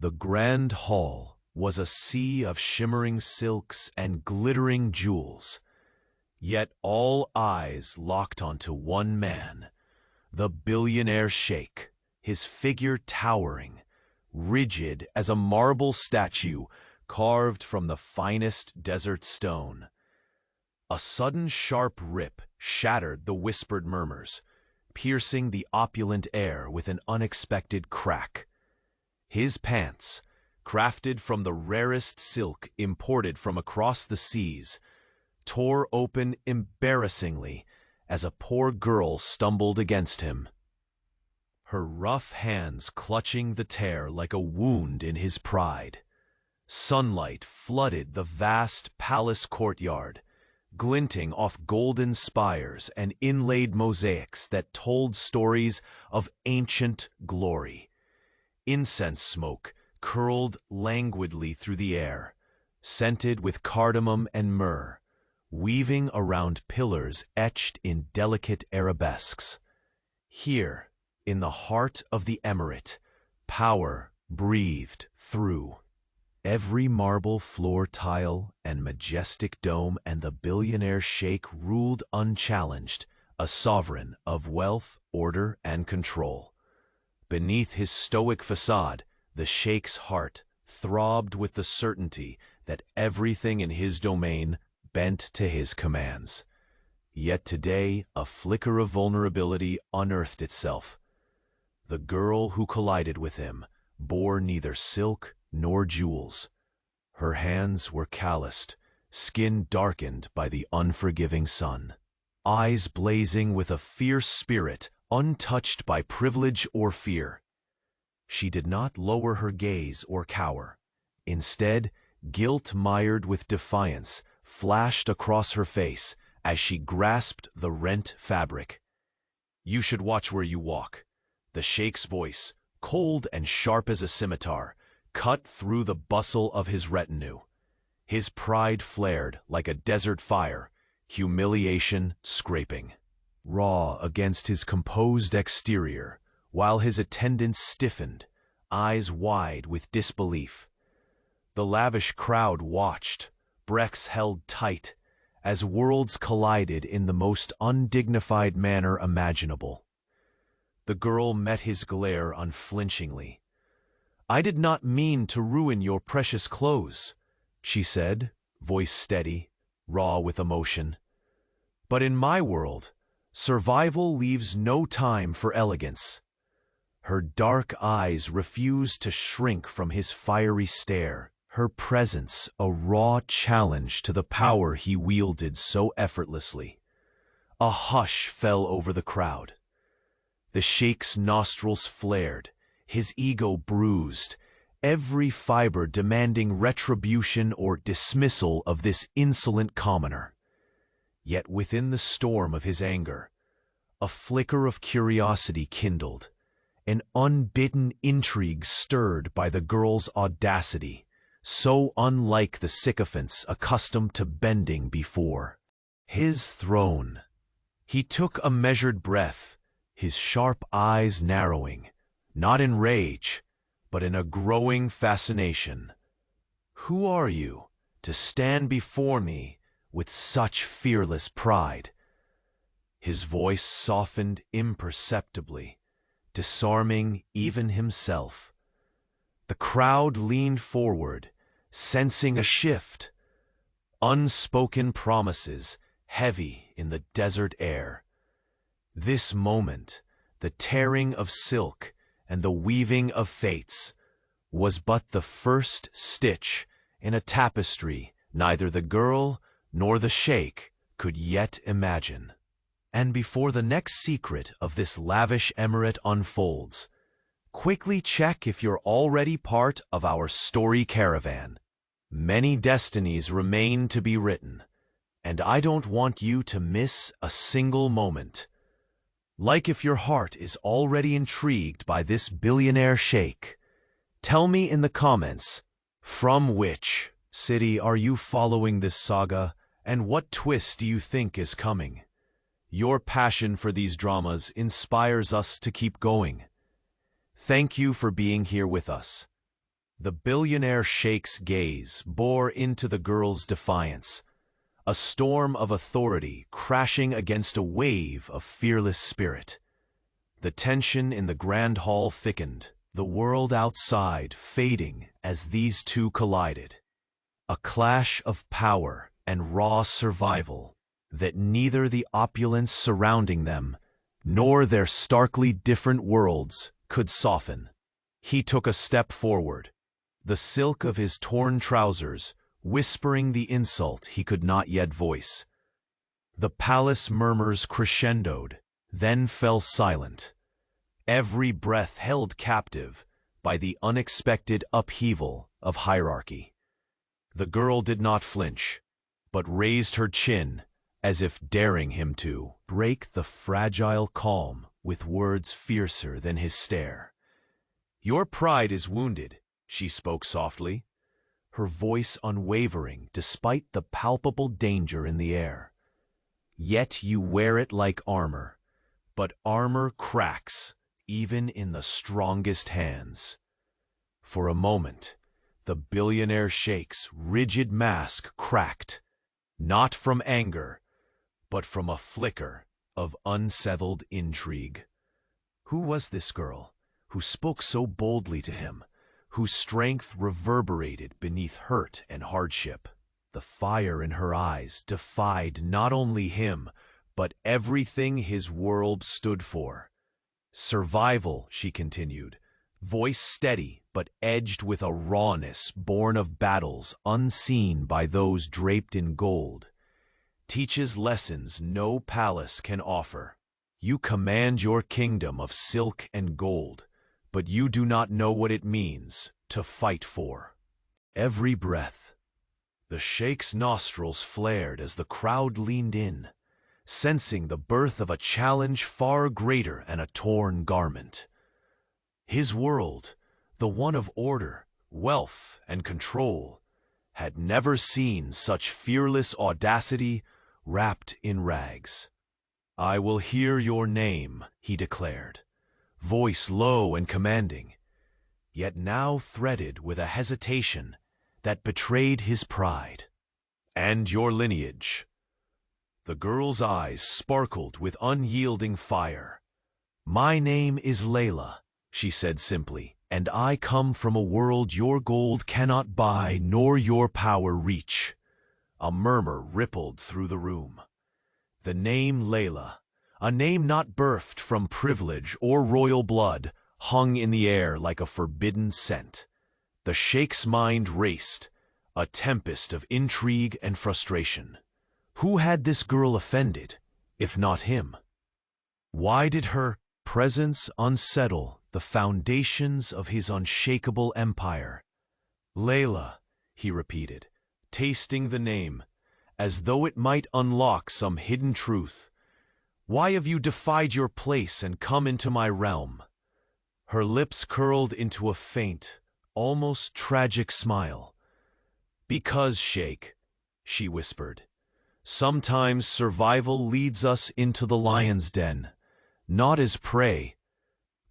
The grand hall was a sea of shimmering silks and glittering jewels, yet all eyes locked onto one man, the Billionaire Sheikh, his figure towering, rigid as a marble statue carved from the finest desert stone. A sudden sharp rip shattered the whispered murmurs, piercing the opulent air with an unexpected crack. His pants, crafted from the rarest silk imported from across the seas, tore open embarrassingly as a poor girl stumbled against him, her rough hands clutching the tear like a wound in his pride. Sunlight flooded the vast palace courtyard, glinting off golden spires and inlaid mosaics that told stories of ancient glory. Incense smoke curled languidly through the air, scented with cardamom and myrrh, weaving around pillars etched in delicate arabesques. Here, in the heart of the emirate, power breathed through every marble floor tile and majestic dome, and the Billionaire Sheikh ruled unchallenged, a sovereign of wealth, order, and control. Beneath his stoic facade, the Sheikh's heart throbbed with the certainty that everything in his domain bent to his commands. Yet today, a flicker of vulnerability unearthed itself. The girl who collided with him bore neither silk nor jewels. Her hands were calloused, skin darkened by the unforgiving sun, eyes blazing with a fierce spirit untouched by privilege or fear. She did not lower her gaze or cower. Instead, guilt mired with defiance flashed across her face as she grasped the rent fabric. "You should watch where you walk." The Sheikh's voice, cold and sharp as a scimitar, cut through the bustle of his retinue. His pride flared like a desert fire, humiliation scraping raw against his composed exterior, while his attendants stiffened, eyes wide with disbelief. The lavish crowd watched, breaths held tight, as worlds collided in the most undignified manner imaginable. The girl met his glare unflinchingly. "I did not mean to ruin your precious clothes," she said, voice steady, raw with emotion. "But in my world, survival leaves no time for elegance." Her dark eyes refused to shrink from his fiery stare, her presence a raw challenge to the power he wielded so effortlessly. A hush fell over the crowd. The Sheikh's nostrils flared, his ego bruised, every fiber demanding retribution or dismissal of this insolent commoner. Yet within the storm of his anger, a flicker of curiosity kindled, an unbidden intrigue stirred by the girl's audacity, so unlike the sycophants accustomed to bending before his throne. He took a measured breath, his sharp eyes narrowing, not in rage, but in a growing fascination. "Who are you, to stand before me with such fearless pride?" His voice softened imperceptibly, disarming even himself. The crowd leaned forward, sensing a shift. Unspoken promises heavy in the desert air. This moment, the tearing of silk and the weaving of fates, was but the first stitch in a tapestry neither the girl nor the Sheikh could yet imagine. And before the next secret of this lavish emirate unfolds, quickly check if you're already part of our story caravan. Many destinies remain to be written, and I don't want you to miss a single moment. Like if your heart is already intrigued by this Billionaire Sheikh, tell me in the comments, from which city are you following this saga, and what twist do you think is coming? Your passion for these dramas inspires us to keep going. Thank you for being here with us. The billionaire Sheikh's gaze bore into the girl's defiance, a storm of authority crashing against a wave of fearless spirit. The tension in the grand hall thickened, the world outside fading as these two collided. A clash of power and raw survival that neither the opulence surrounding them nor their starkly different worlds could soften. He took a step forward, the silk of his torn trousers whispering the insult he could not yet voice. The palace murmurs crescendoed, then fell silent, every breath held captive by the unexpected upheaval of hierarchy. The girl did not flinch, but raised her chin as if daring him to break the fragile calm with words fiercer than his stare. "Your pride is wounded," she spoke softly, her voice unwavering despite the palpable danger in the air. "Yet you wear it like armor, but armor cracks even in the strongest hands." For a moment, the billionaire Sheikh's rigid mask cracked, not from anger, but from a flicker of unsettled intrigue. Who was this girl who spoke so boldly to him, whose strength reverberated beneath hurt and hardship? The fire in her eyes defied not only him, but everything his world stood for. "Survival," she continued, voice steady but edged with a rawness born of battles unseen by those draped in gold, "teaches lessons no palace can offer. You command your kingdom of silk and gold, but you do not know what it means to fight for." Every breath. The Sheikh's nostrils flared as the crowd leaned in, sensing the birth of a challenge far greater than a torn garment. His world, the one of order, wealth, and control, had never seen such fearless audacity wrapped in rags. "I will hear your name," he declared, voice low and commanding, yet now threaded with a hesitation that betrayed his pride. "And your lineage." The girl's eyes sparkled with unyielding fire. "My name is Layla," she said simply, "and I come from a world your gold cannot buy nor your power reach." A murmur rippled through the room. The name Layla, a name not birthed from privilege or royal blood, hung in the air like a forbidden scent. The Sheikh's mind raced, a tempest of intrigue and frustration. Who had this girl offended, if not him? Why did her presence unsettle the foundations of his unshakable empire? "Layla," he repeated, tasting the name, as though it might unlock some hidden truth. "Why have you defied your place and come into my realm?" Her lips curled into a faint, almost tragic smile. "Because, Sheikh," she whispered, "sometimes survival leads us into the lion's den, not as prey,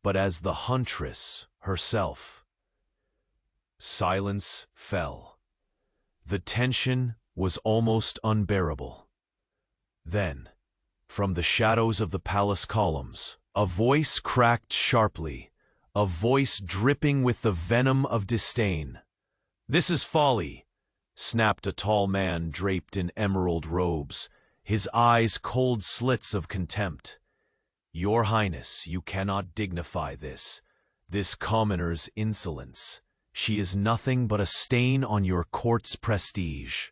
but as the huntress herself." Silence fell. The tension was almost unbearable. Then, from the shadows of the palace columns, a voice cracked sharply, a voice dripping with the venom of disdain. "This is folly," snapped a tall man draped in emerald robes, his eyes cold slits of contempt. "Your Highness, you cannot dignify this commoner's insolence. She is nothing but a stain on your court's prestige."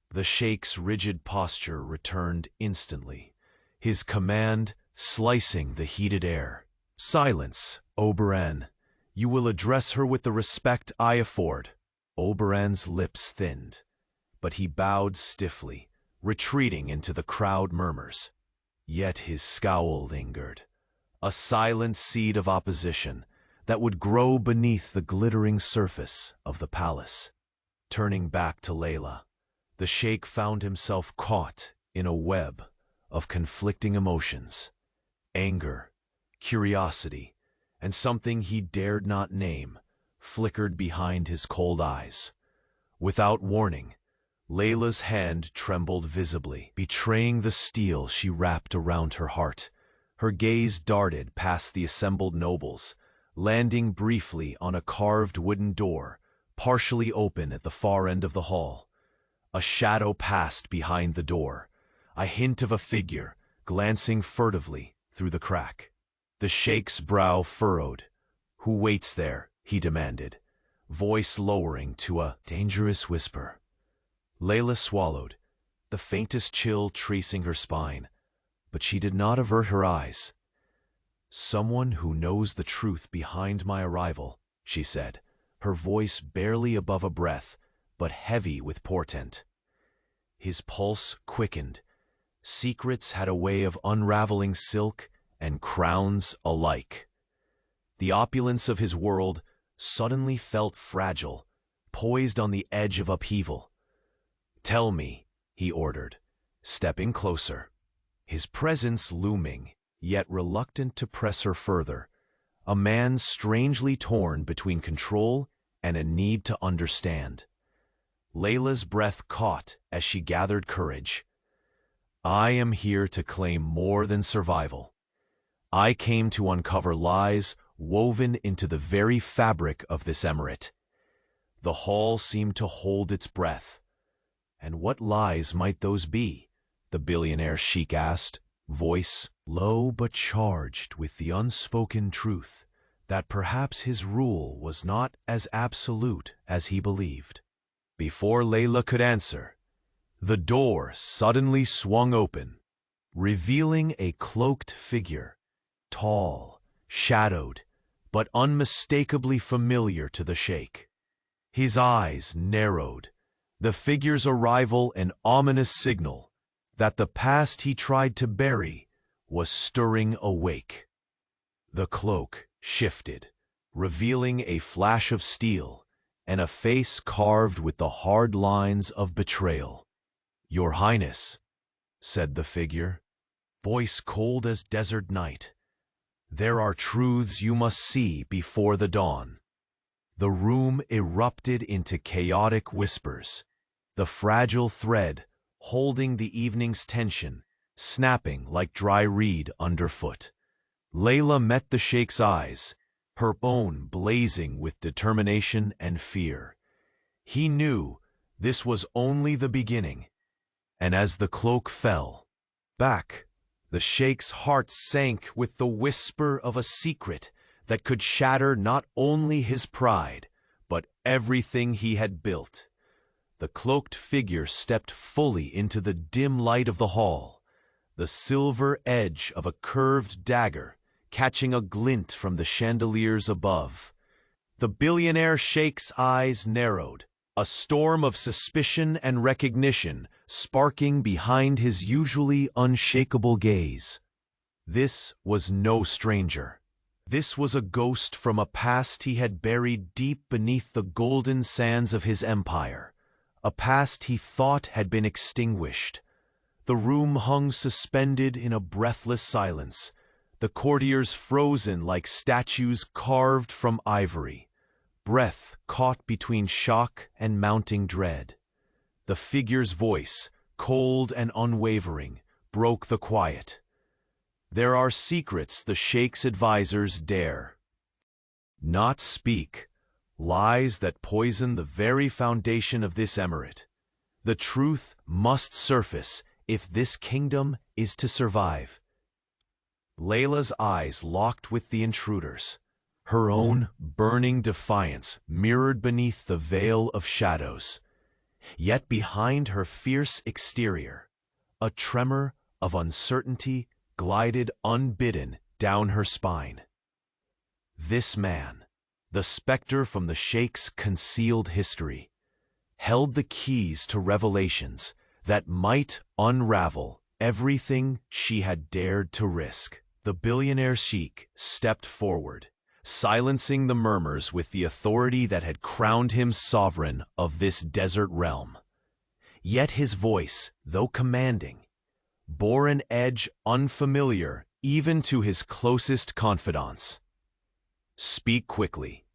The Sheikh's rigid posture returned instantly, his command slicing the heated air. "Silence, Oberon. You will address her with the respect I afford." Oberon's lips thinned, but he bowed stiffly, retreating into the crowd murmurs. Yet his scowl lingered, a silent seed of opposition that would grow beneath the glittering surface of the palace. Turning back to Layla, the Sheikh found himself caught in a web of conflicting emotions: anger, curiosity, and something he dared not name, flickered behind his cold eyes. Without warning, Layla's hand trembled visibly, betraying the steel she wrapped around her heart. Her gaze darted past the assembled nobles, landing briefly on a carved wooden door, partially open at the far end of the hall. A shadow passed behind the door, a hint of a figure glancing furtively through the crack. The sheikh's brow furrowed. "Who waits there?" he demanded, voice lowering to a dangerous whisper. Layla swallowed, the faintest chill tracing her spine, but she did not avert her eyes. "Someone who knows the truth behind my arrival," she said, her voice barely above a breath, but heavy with portent. His pulse quickened. Secrets had a way of unraveling silk and crowns alike. The opulence of his world suddenly felt fragile, poised on the edge of upheaval. "Tell me," he ordered, stepping closer, his presence looming, yet reluctant to press her further, a man strangely torn between control and a need to understand. Layla's breath caught as she gathered courage. "I am here to claim more than survival. I came to uncover lies woven into the very fabric of this emirate." The hall seemed to hold its breath. "And what lies might those be?" the billionaire Sheikh asked, voice low but charged with the unspoken truth that perhaps his rule was not as absolute as he believed. Before Layla could answer, the door suddenly swung open, revealing a cloaked figure, tall, shadowed, but unmistakably familiar to the sheikh. His eyes narrowed, the figure's arrival an ominous signal that the past he tried to bury was stirring awake. The cloak shifted, revealing a flash of steel and a face carved with the hard lines of betrayal. "Your Highness," said the figure, voice cold as desert night, "there are truths you must see before the dawn." The room erupted into chaotic whispers, the fragile thread holding the evening's tension, snapping like dry reed underfoot. Layla met the sheikh's eyes, her own blazing with determination and fear. He knew this was only the beginning, and as the cloak fell back, the sheikh's heart sank with the whisper of a secret that could shatter not only his pride, but everything he had built. The cloaked figure stepped fully into the dim light of the hall, the silver edge of a curved dagger catching a glint from the chandeliers above. The billionaire sheikh's eyes narrowed, a storm of suspicion and recognition sparking behind his usually unshakable gaze. This was no stranger. This was a ghost from a past he had buried deep beneath the golden sands of his empire, a past he thought had been extinguished. The room hung suspended in a breathless silence, the courtiers frozen like statues carved from ivory, breath caught between shock and mounting dread. The figure's voice, cold and unwavering, broke the quiet. "There are secrets the sheikh's advisors dare not speak, lies that poison the very foundation of this emirate. The truth must surface if this kingdom is to survive." Layla's eyes locked with the intruder's, her own burning defiance mirrored beneath the veil of shadows. Yet behind her fierce exterior, a tremor of uncertainty glided unbidden down her spine. This man, the specter from the sheikh's concealed history, held the keys to revelations that might unravel everything she had dared to risk. The billionaire Sheikh stepped forward, silencing the murmurs with the authority that had crowned him sovereign of this desert realm. Yet his voice, though commanding, bore an edge unfamiliar even to his closest confidants. "Speak quickly.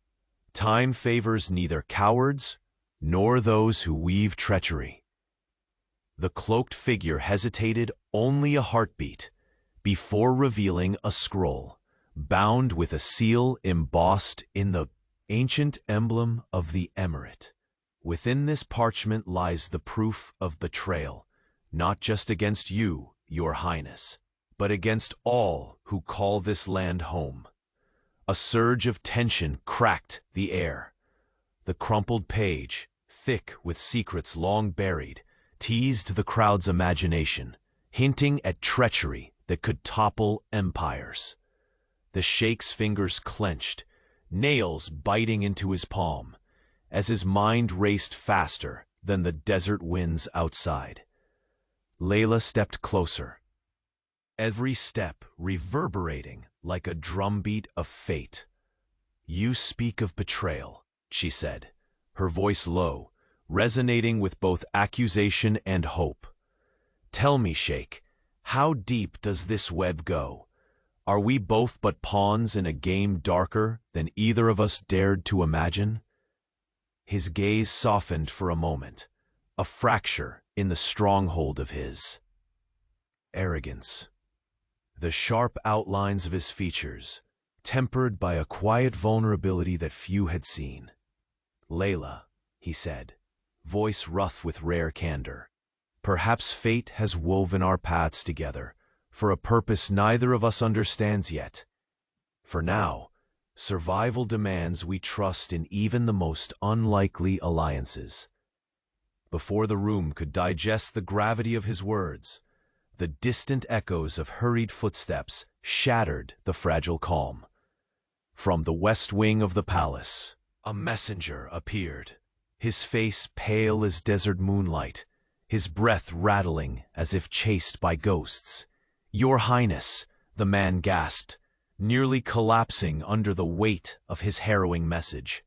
Time favors neither cowards nor those who weave treachery. The cloaked figure hesitated only a heartbeat before revealing a scroll, bound with a seal embossed in the ancient emblem of the emirate. Within this parchment lies the proof of betrayal, not just against you, your highness, but against all who call this land home. A surge of tension cracked the air. The crumpled page, thick with secrets long buried, teased the crowd's imagination, hinting at treachery that could topple empires. The Sheikh's fingers clenched, nails biting into his palm, as his mind raced faster than the desert winds outside. Layla stepped closer, every step reverberating like a drumbeat of fate. "You speak of betrayal," she said, her voice low, resonating with both accusation and hope. "Tell me, Sheikh, how deep does this web go? Are we both but pawns in a game darker than either of us dared to imagine?" His gaze softened for a moment, a fracture in the stronghold of his arrogance. The sharp outlines of his features, tempered by a quiet vulnerability that few had seen. "Layla," he said, voice rough with rare candor, "perhaps fate has woven our paths together for a purpose neither of us understands yet. For now, survival demands we trust in even the most unlikely alliances." Before the room could digest the gravity of his words, the distant echoes of hurried footsteps shattered the fragile calm. From the west wing of the palace, a messenger appeared, his face pale as desert moonlight, his breath rattling as if chased by ghosts. "Your Highness," the man gasped, nearly collapsing under the weight of his harrowing message.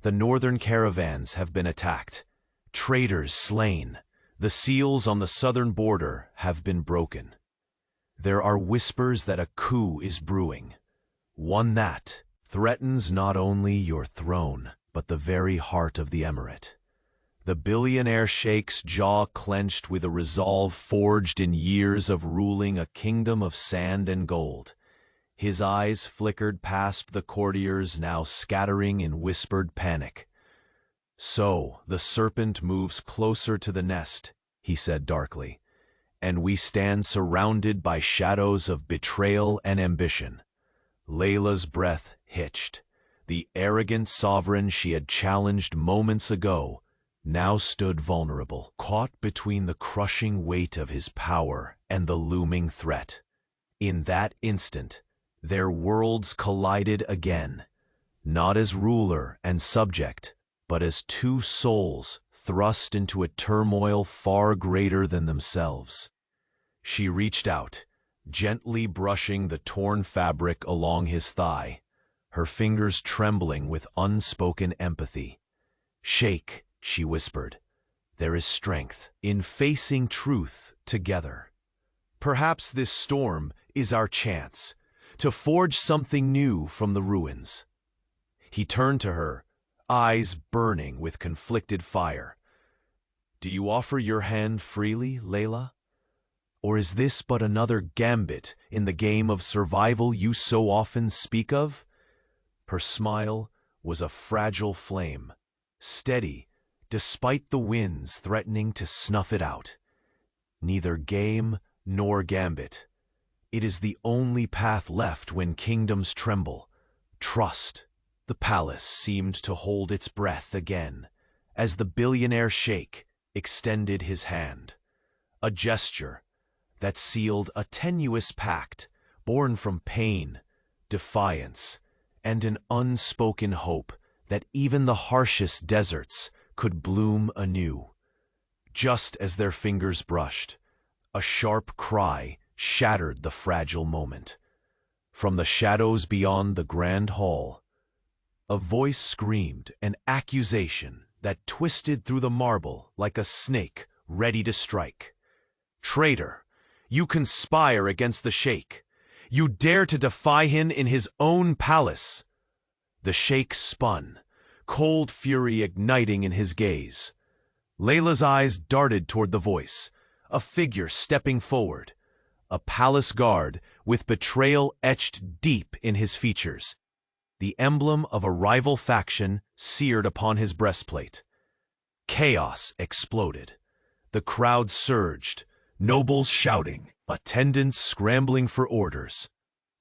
"The northern caravans have been attacked, traitors slain. The seals on the southern border have been broken. There are whispers that a coup is brewing, one that threatens not only your throne, but the very heart of the emirate." The billionaire Sheikh's jaw clenched with a resolve forged in years of ruling a kingdom of sand and gold. His eyes flickered past the courtiers now scattering in whispered panic. "So the serpent moves closer to the nest," he said darkly, "and we stand surrounded by shadows of betrayal and ambition." Layla's breath hitched. The arrogant sovereign she had challenged moments ago now stood vulnerable, caught between the crushing weight of his power and the looming threat. In that instant, their worlds collided again, not as ruler and subject, but as two souls thrust into a turmoil far greater than themselves. She reached out, gently brushing the torn fabric along his thigh, her fingers trembling with unspoken empathy. "Sheikh," she whispered, "there is strength in facing truth together. Perhaps this storm is our chance to forge something new from the ruins." He turned to her, eyes burning with conflicted fire. "Do you offer your hand freely, Layla? Or is this but another gambit in the game of survival you so often speak of?" Her smile was a fragile flame, steady despite the winds threatening to snuff it out. "Neither game nor gambit. It is the only path left when kingdoms tremble. Trust." The palace seemed to hold its breath again as the billionaire Sheikh extended his hand, a gesture that sealed a tenuous pact born from pain, defiance, and an unspoken hope that even the harshest deserts could bloom anew. Just as their fingers brushed, a sharp cry shattered the fragile moment. From the shadows beyond the grand hall, a voice screamed an accusation that twisted through the marble like a snake ready to strike. "Traitor! You conspire against the Sheikh. You dare to defy him in his own palace." The Sheikh spun, cold fury igniting in his gaze. Layla's eyes darted toward the voice, a figure stepping forward, a palace guard with betrayal etched deep in his features, the emblem of a rival faction seared upon his breastplate. Chaos exploded. The crowd surged, nobles shouting, attendants scrambling for orders.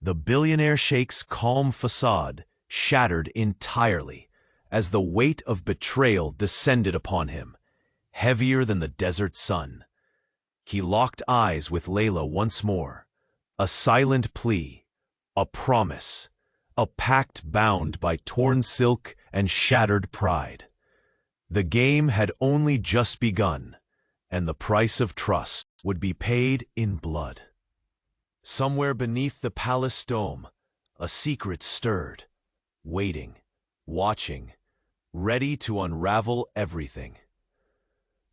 The Billionaire Sheikh's calm facade shattered entirely as the weight of betrayal descended upon him, heavier than the desert sun. He locked eyes with Layla once more, a silent plea, a promise, a pact bound by torn silk and shattered pride. The game had only just begun, and the price of trust would be paid in blood. Somewhere beneath the palace dome, a secret stirred, waiting, watching, ready to unravel everything.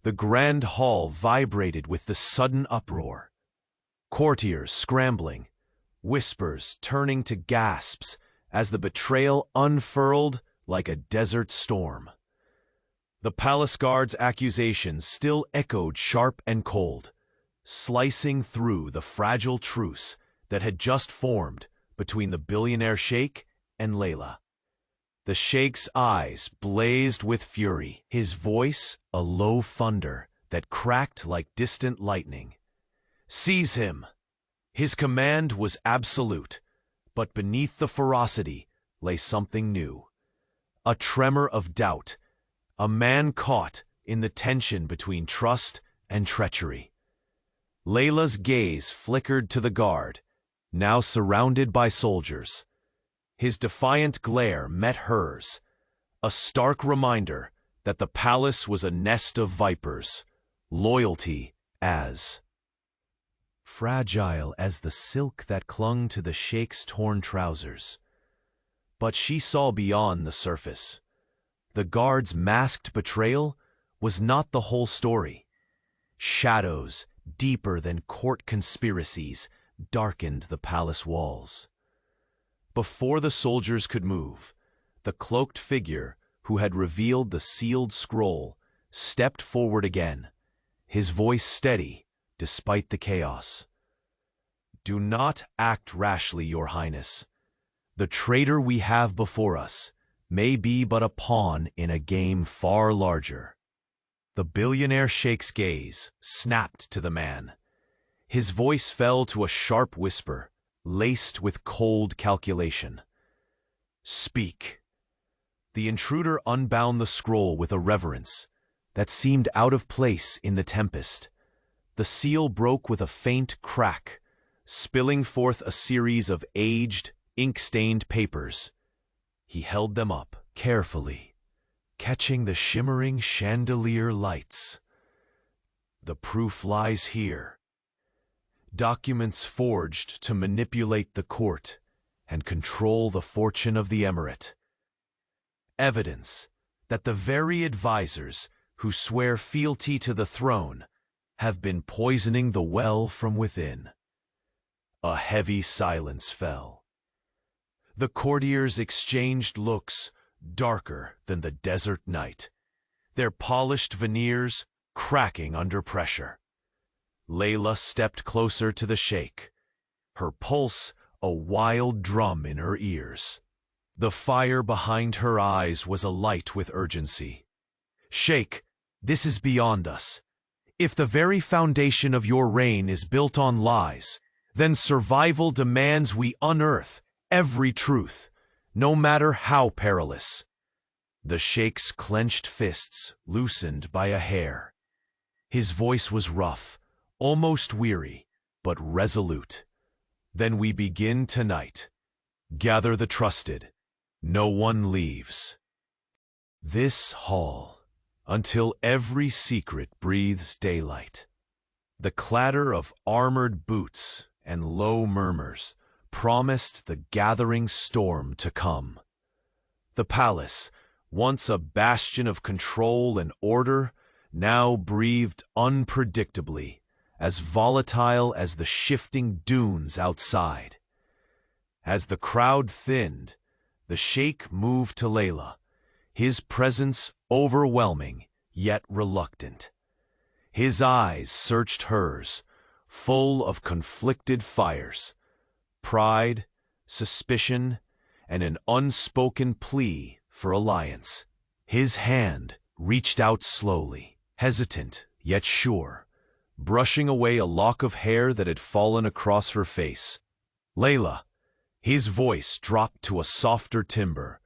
The grand hall vibrated with the sudden uproar. Courtiers scrambling, whispers turning to gasps as the betrayal unfurled like a desert storm. The palace guard's accusations still echoed sharp and cold, slicing through the fragile truce that had just formed between the Billionaire Sheikh and Layla. The Sheikh's eyes blazed with fury, his voice a low thunder that cracked like distant lightning. "Seize him!" His command was absolute, but beneath the ferocity lay something new. A tremor of doubt, a man caught in the tension between trust and treachery. Layla's gaze flickered to the guard, now surrounded by soldiers. His defiant glare met hers, a stark reminder that the palace was a nest of vipers, loyalty as fragile as the silk that clung to the Sheikh's torn trousers. But she saw beyond the surface. The guard's masked betrayal was not the whole story. Shadows, deeper than court conspiracies, darkened the palace walls. Before the soldiers could move, the cloaked figure who had revealed the sealed scroll stepped forward again, his voice steady despite the chaos. "Do not act rashly, Your Highness. The traitor we have before us may be but a pawn in a game far larger." The Billionaire Sheikh's gaze snapped to the man. His voice fell to a sharp whisper, laced with cold calculation. "Speak." The intruder unbound the scroll with a reverence that seemed out of place in the tempest. The seal broke with a faint crack, spilling forth a series of aged, ink-stained papers. He held them up carefully, catching the shimmering chandelier lights. "The proof lies here. Documents forged to manipulate the court and control the fortune of the emirate. Evidence that the very advisors who swear fealty to the throne have been poisoning the well from within." A heavy silence fell. The courtiers exchanged looks darker than the desert night, their polished veneers cracking under pressure. Layla stepped closer to the Sheikh, her pulse a wild drum in her ears. The fire behind her eyes was alight with urgency. "Sheikh, this is beyond us. If the very foundation of your reign is built on lies, then survival demands we unearth every truth, no matter how perilous." The Sheikh's clenched fists loosened by a hair. His voice was rough, almost weary, but resolute. "Then we begin tonight. Gather the trusted. No one leaves this hall until every secret breathes daylight." The clatter of armored boots and low murmurs promised the gathering storm to come. The palace, once a bastion of control and order, now breathed unpredictably, as volatile as the shifting dunes outside. As the crowd thinned, the Sheikh moved to Layla, his presence overwhelming yet reluctant. His eyes searched hers, full of conflicted fires, pride, suspicion, and an unspoken plea for alliance. His hand reached out slowly, hesitant yet sure, brushing away a lock of hair that had fallen across her face. "Layla," his voice dropped to a softer timbre,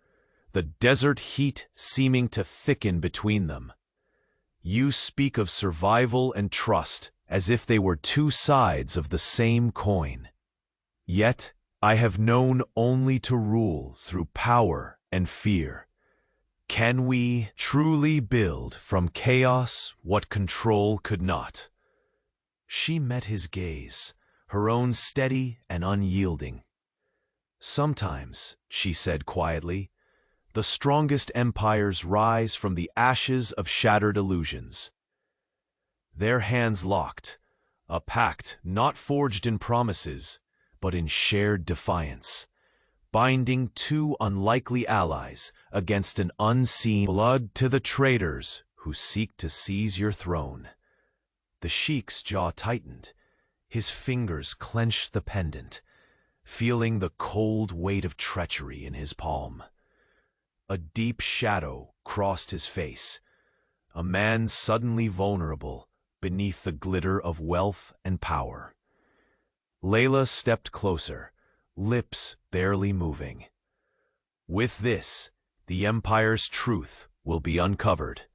the desert heat seeming to thicken between them. "You speak of survival and trust as if they were two sides of the same coin. Yet I have known only to rule through power and fear. Can we truly build from chaos what control could not?" She met his gaze, her own steady and unyielding. "Sometimes," she said quietly, "the strongest empires rise from the ashes of shattered illusions." Their hands locked, a pact not forged in promises, but in shared defiance, binding two unlikely allies against an unseen blood to the traitors who seek to seize your throne. The Sheikh's jaw tightened, his fingers clenched the pendant, feeling the cold weight of treachery in his palm. A deep shadow crossed his face, a man suddenly vulnerable beneath the glitter of wealth and power. Layla stepped closer, lips barely moving. "With this, the Empire's truth will be uncovered.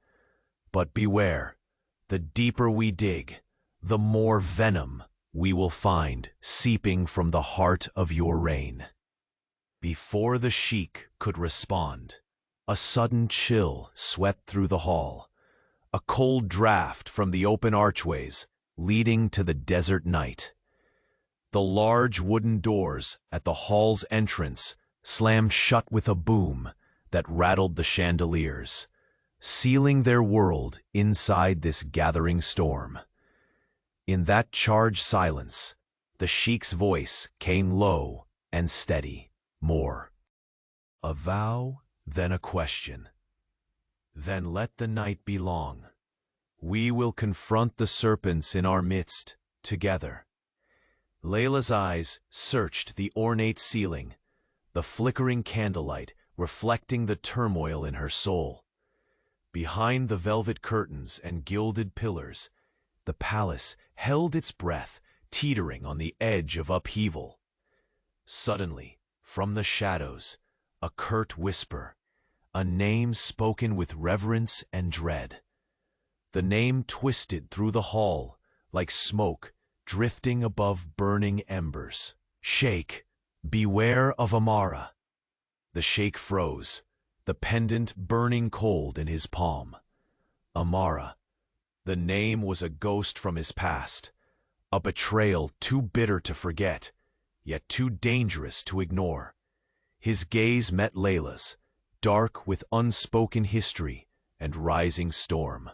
But beware, the deeper we dig, the more venom we will find seeping from the heart of your reign." Before the Sheikh could respond, a sudden chill swept through the hall, a cold draft from the open archways leading to the desert night. The large wooden doors at the hall's entrance slammed shut with a boom that rattled the chandeliers, sealing their world inside this gathering storm. In that charged silence, the Sheikh's voice came low and steady, more a vow than a question. "Then let the night be long. We will confront the serpents in our midst together." Layla's eyes searched the ornate ceiling, the flickering candlelight reflecting the turmoil in her soul. Behind the velvet curtains and gilded pillars, the palace held its breath, teetering on the edge of upheaval. Suddenly, from the shadows, a curt whisper, a name spoken with reverence and dread. The name twisted through the hall like smoke drifting above burning embers. "Sheikh, beware of Amara." The Sheikh froze, the pendant burning cold in his palm. Amara. The name was a ghost from his past, a betrayal too bitter to forget, yet too dangerous to ignore. His gaze met Layla's, dark with unspoken history and rising storm.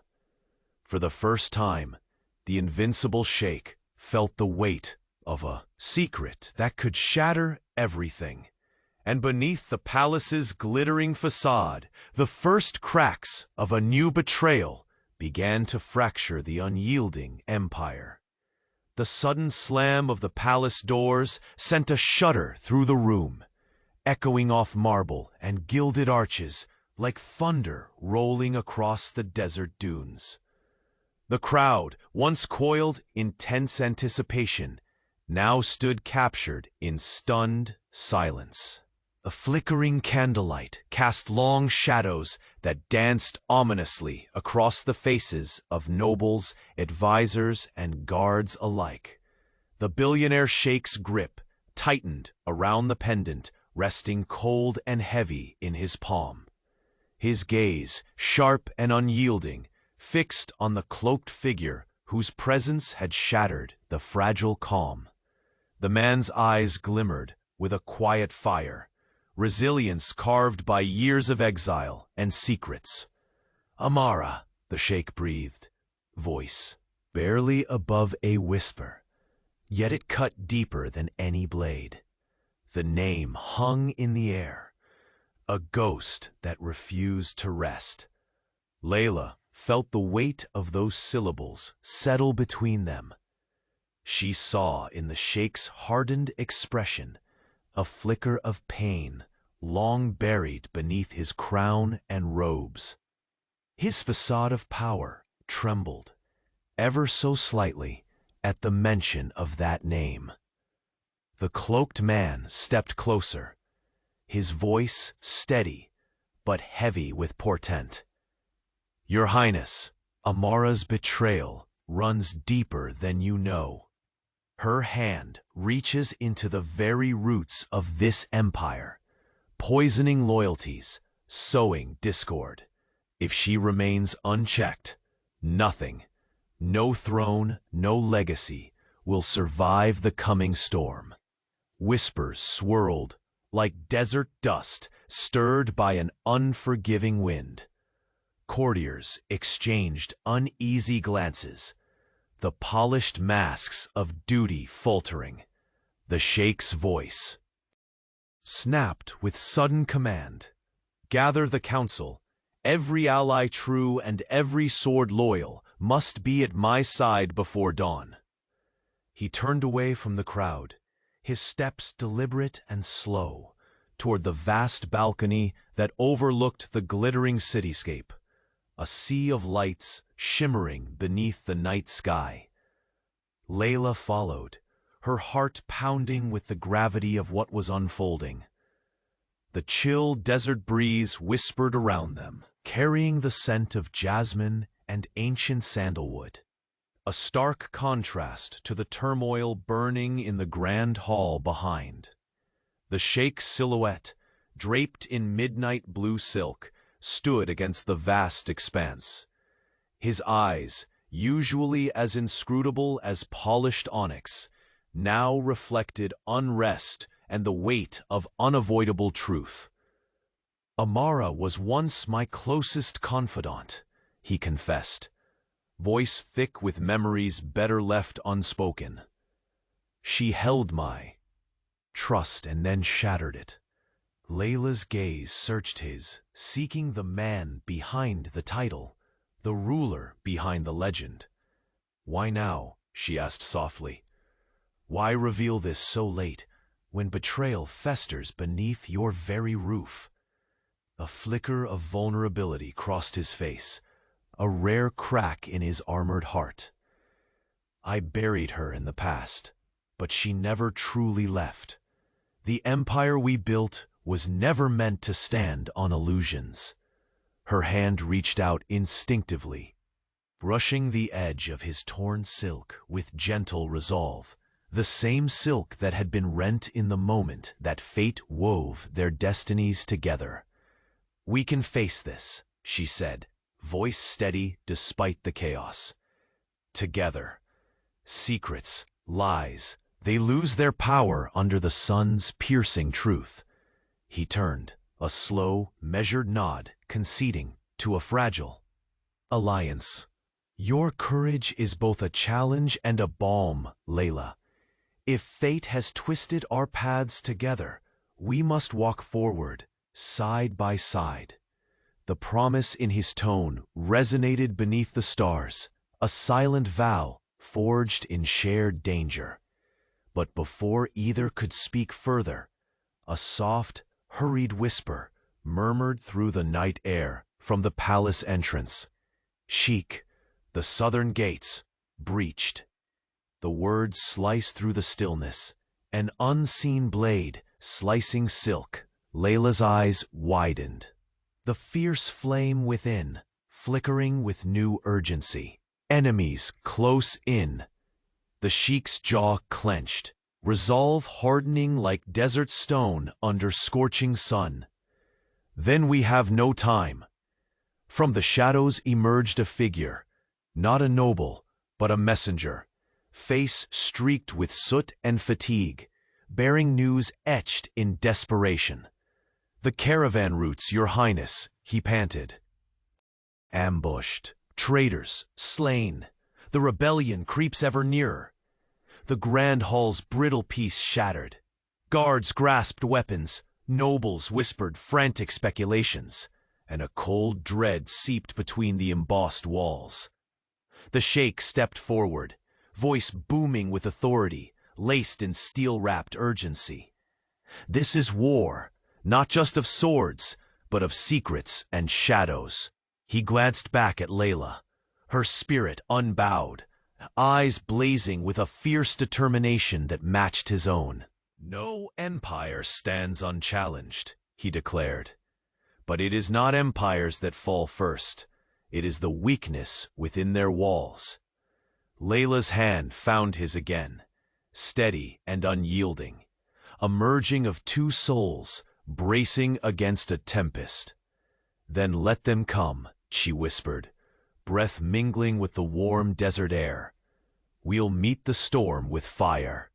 For the first time, the invincible Sheikh felt the weight of a secret that could shatter everything. And beneath the palace's glittering facade, the first cracks of a new betrayal began to fracture the unyielding empire. The sudden slam of the palace doors sent a shudder through the room, echoing off marble and gilded arches like thunder rolling across the desert dunes. The crowd, once coiled in tense anticipation, now stood captured in stunned silence. The flickering candlelight cast long shadows that danced ominously across the faces of nobles, advisors, and guards alike. The billionaire Sheikh's grip tightened around the pendant, resting cold and heavy in his palm. His gaze, sharp and unyielding, fixed on the cloaked figure whose presence had shattered the fragile calm. The man's eyes glimmered with a quiet fire, resilience carved by years of exile and secrets. "Amara," the Sheikh breathed, voice barely above a whisper, yet it cut deeper than any blade. The name hung in the air, a ghost that refused to rest. Layla felt the weight of those syllables settle between them. She saw in the Sheikh's hardened expression a flicker of pain long buried beneath his crown and robes. His facade of power trembled, ever so slightly, at the mention of that name. The cloaked man stepped closer, his voice steady but heavy with portent. "Your Highness, Amara's betrayal runs deeper than you know. Her hand reaches into the very roots of this empire, poisoning loyalties, sowing discord. If she remains unchecked, nothing, no throne, no legacy, will survive the coming storm." Whispers swirled like desert dust stirred by an unforgiving wind. Courtiers exchanged uneasy glances, the polished masks of duty faltering. The Sheikh's voice snapped with sudden command. "Gather the council. Every ally true and every sword loyal must be at my side before dawn." He turned away from the crowd, his steps deliberate and slow, toward the vast balcony that overlooked the glittering cityscape, a sea of lights shimmering beneath the night sky. Layla followed, her heart pounding with the gravity of what was unfolding. The chill desert breeze whispered around them, carrying the scent of jasmine and ancient sandalwood, a stark contrast to the turmoil burning in the grand hall behind. The Sheikh's silhouette, draped in midnight blue silk, stood against the vast expanse. His eyes, usually as inscrutable as polished onyx, now reflected unrest and the weight of unavoidable truth. "Amara was once my closest confidant," he confessed, voice thick with memories better left unspoken. "She held my trust and then shattered it." Layla's gaze searched his, seeking the man behind the title, the ruler behind the legend. "Why now?" she asked softly. "Why reveal this so late, when betrayal festers beneath your very roof?" A flicker of vulnerability crossed his face, a rare crack in his armored heart. "I buried her in the past, but she never truly left. The empire we built was never meant to stand on illusions." Her hand reached out instinctively, brushing the edge of his torn silk with gentle resolve, the same silk that had been rent in the moment that fate wove their destinies together. "We can face this," she said, voice steady despite the chaos. "Together. Secrets, lies, they lose their power under the sun's piercing truth." He turned, a slow, measured nod conceding to a fragile alliance. "Your courage is both a challenge and a balm, Layla. If fate has twisted our paths together, we must walk forward, side by side." The promise in his tone resonated beneath the stars, a silent vow forged in shared danger. But before either could speak further, a soft, hurried whisper murmured through the night air from the palace entrance. "Sheikh, the southern gates, breached." The words sliced through the stillness, an unseen blade slicing silk. Layla's eyes widened, the fierce flame within flickering with new urgency. Enemies close in. The Sheikh's jaw clenched, resolve hardening like desert stone under scorching sun. "Then we have no time." From the shadows emerged a figure, not a noble, but a messenger, face streaked with soot and fatigue, bearing news etched in desperation. "The caravan routes, Your Highness," he panted. "Ambushed, traitors, slain, the rebellion creeps ever nearer." The grand hall's brittle peace shattered. Guards grasped weapons, Nobles whispered frantic speculations, and a cold dread seeped between the embossed walls. The sheikh stepped forward, voice booming with authority, laced in steel-wrapped urgency. This is war, not just of swords, but of secrets and shadows. He glanced back at Layla, her spirit unbowed, eyes blazing with a fierce determination that matched his own. No empire stands unchallenged, he declared. But it is not empires that fall first. It is the weakness within their walls. Layla's hand found his again, steady and unyielding, a merging of two souls bracing against a tempest. "Then let them come," she whispered, breath mingling with the warm desert air. "We'll meet the storm with fire."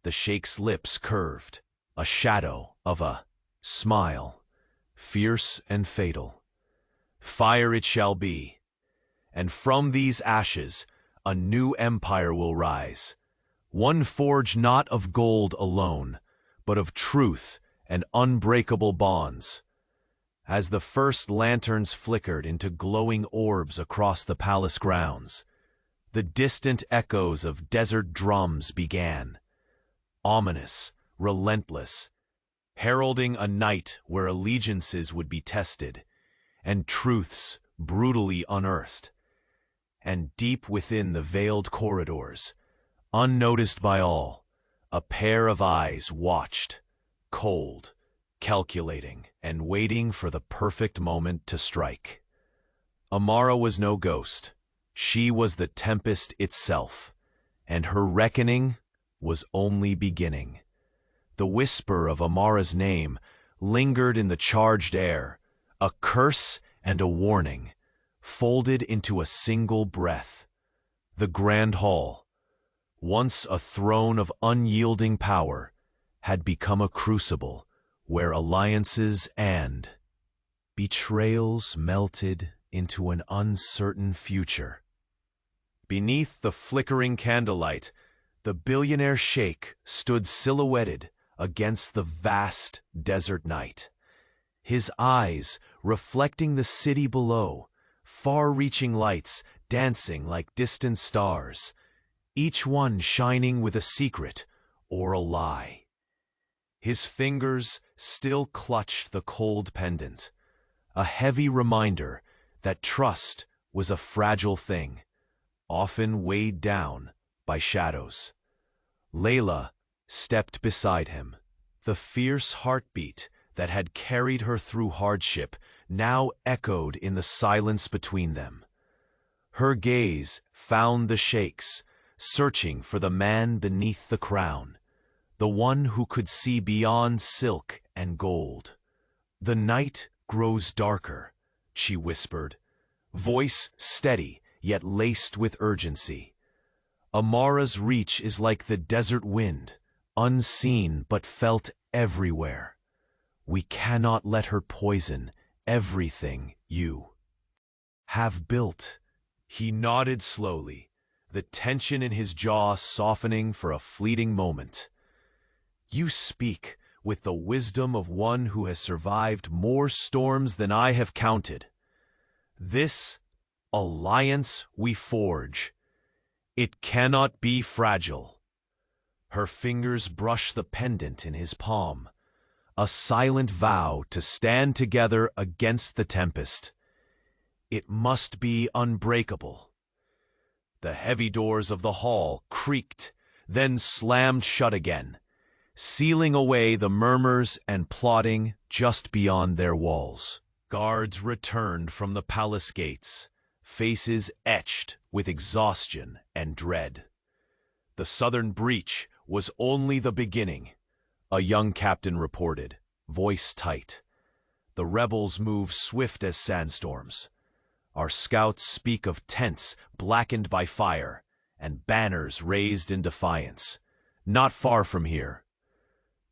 The sheikh's lips curved, a shadow of a smile, fierce and fatal. "Fire it shall be, and from these ashes a new empire will rise, one forged not of gold alone, but of truth and unbreakable bonds." As the first lanterns flickered into glowing orbs across the palace grounds, the distant echoes of desert drums began, ominous, relentless, heralding a night where allegiances would be tested, and truths brutally unearthed. And deep within the veiled corridors, unnoticed by all, a pair of eyes watched, cold, calculating, and waiting for the perfect moment to strike. Amara was no ghost. She was the tempest itself, and her reckoning was only beginning. The whisper of Amara's name lingered in the charged air, a curse and a warning, folded into a single breath. The grand hall, once a throne of unyielding power, had become a crucible where alliances and betrayals melted into an uncertain future. Beneath the flickering candlelight, the billionaire sheikh stood silhouetted against the vast desert night, his eyes reflecting the city below, far-reaching lights dancing like distant stars, each one shining with a secret or a lie. His fingers still clutched the cold pendant, a heavy reminder that trust was a fragile thing, often weighed down by shadows. Layla stepped beside him, the fierce heartbeat that had carried her through hardship now echoed in the silence between them. Her gaze found the sheikh's, searching for the man beneath the crown, the one who could see beyond silk and gold. "The night grows darker," she whispered, voice steady yet laced with urgency. "Amara's reach is like the desert wind, unseen but felt everywhere. We cannot let her poison everything you have built." He nodded slowly, the tension in his jaw softening for a fleeting moment. "You speak with the wisdom of one who has survived more storms than I have counted. This alliance we forge, it cannot be fragile." Her fingers brushed the pendant in his palm, a silent vow to stand together against the tempest. It must be unbreakable. The heavy doors of the hall creaked, then slammed shut again, sealing away the murmurs and plotting just beyond their walls. Guards returned from the palace gates, faces etched with exhaustion and dread. The southern breach was only the beginning, a young captain reported, voice tight. "The rebels move swift as sandstorms. Our scouts speak of tents blackened by fire and banners raised in defiance. Not far from here."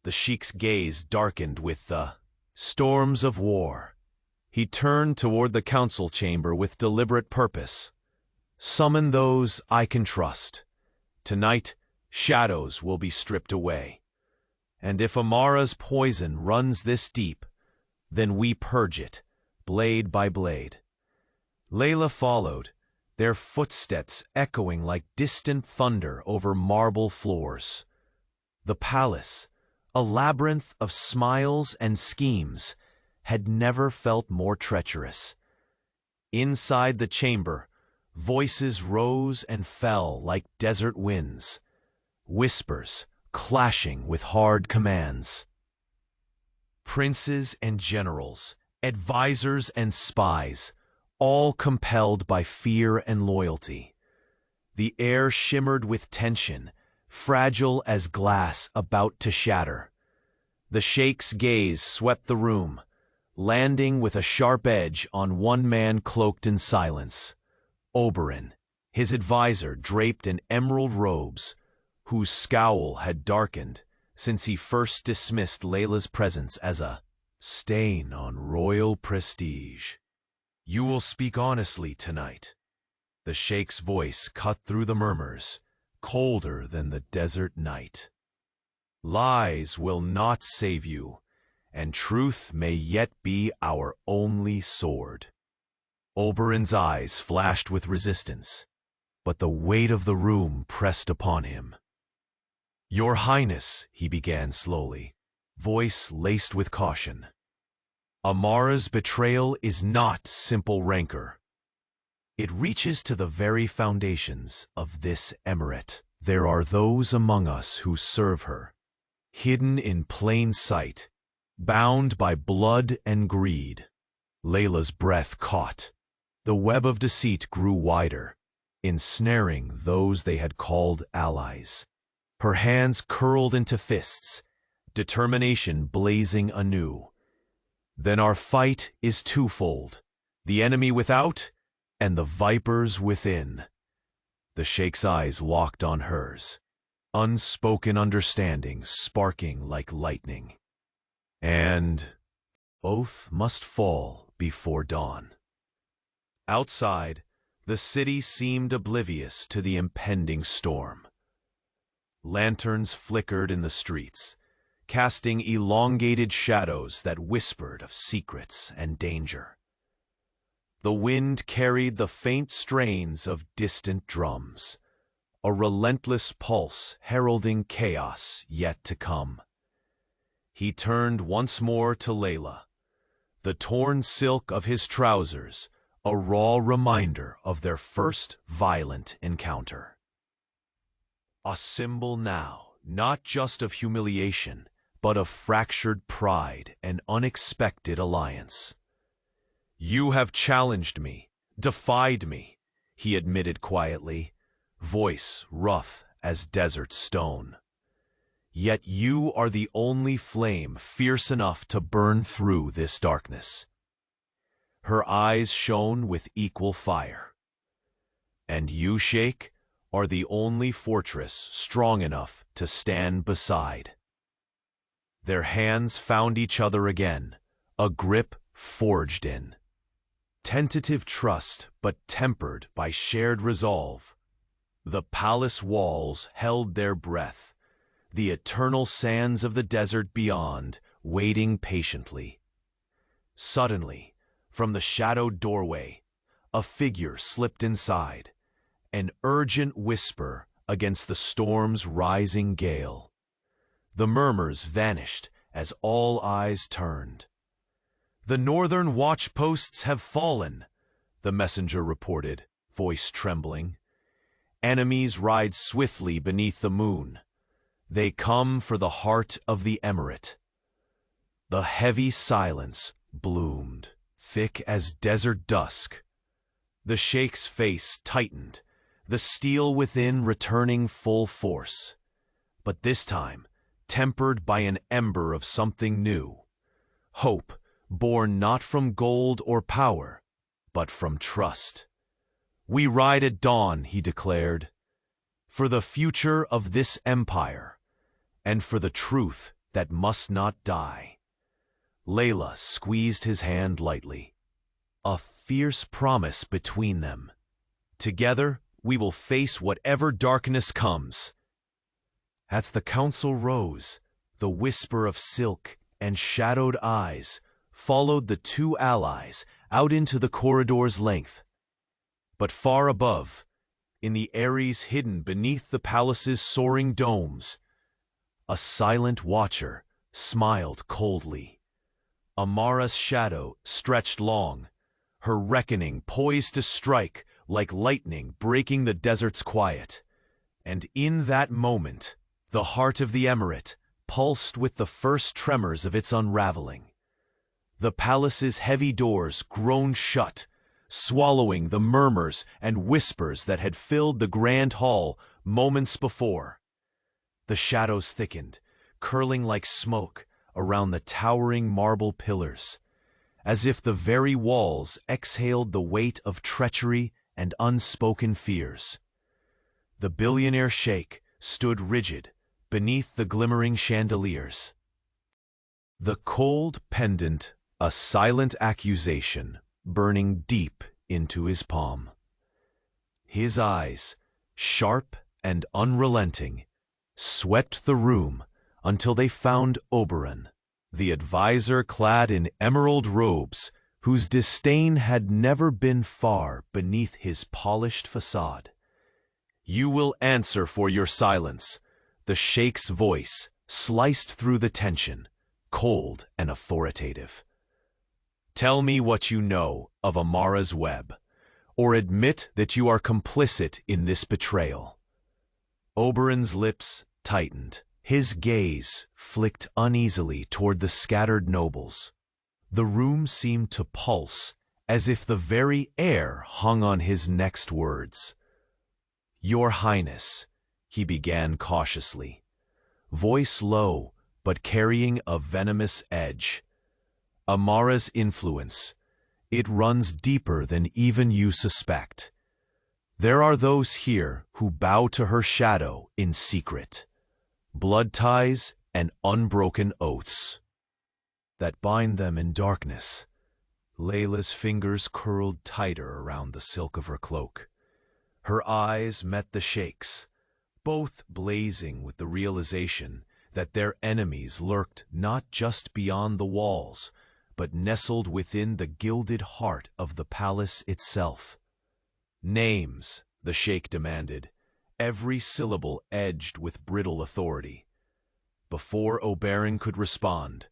The sheikh's gaze darkened with the storms of war. He turned toward the council chamber with deliberate purpose. "Summon those I can trust. Tonight, shadows will be stripped away." And if Amara's poison runs this deep, then we purge it, blade by blade. Layla followed, their footsteps echoing like distant thunder over marble floors. The palace, a labyrinth of smiles and schemes, had never felt more treacherous. Inside the chamber, voices rose and fell like desert winds, whispers clashing with hard commands. Princes and generals, advisors and spies, all compelled by fear and loyalty. The air shimmered with tension, fragile as glass about to shatter. The Sheikh's gaze swept the room, landing with a sharp edge on one man cloaked in silence. Oberyn, his advisor draped in emerald robes, whose scowl had darkened since he first dismissed Layla's presence as a stain on royal prestige. "You will speak honestly tonight." The Sheikh's voice cut through the murmurs, colder than the desert night. "Lies will not save you, and truth may yet be our only sword." Oberyn's eyes flashed with resistance, but the weight of the room pressed upon him. "Your Highness," he began slowly, voice laced with caution. "Amara's betrayal is not simple rancor. It reaches to the very foundations of this emirate. There are those among us who serve her, hidden in plain sight, bound by blood and greed." Layla's breath caught. The web of deceit grew wider, ensnaring those they had called allies. Her hands curled into fists, determination blazing anew. "Then our fight is twofold, the enemy without and the vipers within." The Sheikh's eyes locked on hers, unspoken understanding sparking like lightning. And both must fall before dawn. Outside, the city seemed oblivious to the impending storm. Lanterns flickered in the streets, casting elongated shadows that whispered of secrets and danger. The wind carried the faint strains of distant drums, a relentless pulse heralding chaos yet to come. He turned once more to Layla, the torn silk of his trousers a raw reminder of their first violent encounter. A symbol now, not just of humiliation, but of fractured pride and unexpected alliance. "You have challenged me, defied me," he admitted quietly, voice rough as desert stone. "Yet you are the only flame fierce enough to burn through this darkness." Her eyes shone with equal fire. "And you, Sheikh, are the only fortress strong enough to stand beside." Their hands found each other again, a grip forged in. Tentative trust, but tempered by shared resolve. The palace walls held their breath, the eternal sands of the desert beyond waiting patiently. Suddenly, from the shadowed doorway, a figure slipped inside, an urgent whisper against the storm's rising gale. The murmurs vanished as all eyes turned. "The northern watch posts have fallen," the messenger reported, voice trembling. "Enemies ride swiftly beneath the moon. They come for the heart of the emirate." The heavy silence bloomed, thick as desert dusk. The Sheikh's face tightened, the steel within returning full force. But this time, tempered by an ember of something new. Hope, born not from gold or power, but from trust. "We ride at dawn," he declared, "for the future of this empire, and for the truth that must not die." Layla squeezed his hand lightly. A fierce promise between them. "Together, we will face whatever darkness comes." As the council rose, the whisper of silk and shadowed eyes followed the two allies out into the corridor's length. But far above, in the aeries hidden beneath the palace's soaring domes, a silent watcher smiled coldly. Amara's shadow stretched long, her reckoning poised to strike like lightning breaking the desert's quiet. And in that moment, the heart of the emirate pulsed with the first tremors of its unraveling. The palace's heavy doors groaned shut, swallowing the murmurs and whispers that had filled the grand hall moments before. The shadows thickened, curling like smoke around the towering marble pillars, as if the very walls exhaled the weight of treachery and unspoken fears. The Billionaire Sheikh stood rigid beneath the glimmering chandeliers. The cold pendant, a silent accusation, burning deep into his palm. His eyes, sharp and unrelenting, swept the room until they found Oberon, the advisor clad in emerald robes, whose disdain had never been far beneath his polished facade. "You will answer for your silence," the Sheikh's voice sliced through the tension, cold and authoritative. "Tell me what you know of Amara's web, or admit that you are complicit in this betrayal." Oberon's lips tightened. His gaze flicked uneasily toward the scattered nobles. The room seemed to pulse, as if the very air hung on his next words. "Your Highness," he began cautiously, voice low but carrying a venomous edge. "Amara's influence, it runs deeper than even you suspect. There are those here who bow to her shadow in secret. Blood ties and unbroken oaths that bind them in darkness." Layla's fingers curled tighter around the silk of her cloak. Her eyes met the Sheikh's, both blazing with the realization that their enemies lurked not just beyond the walls, but nestled within the gilded heart of the palace itself. "Names," the Sheikh demanded, every syllable edged with brittle authority. Before Oberon could respond,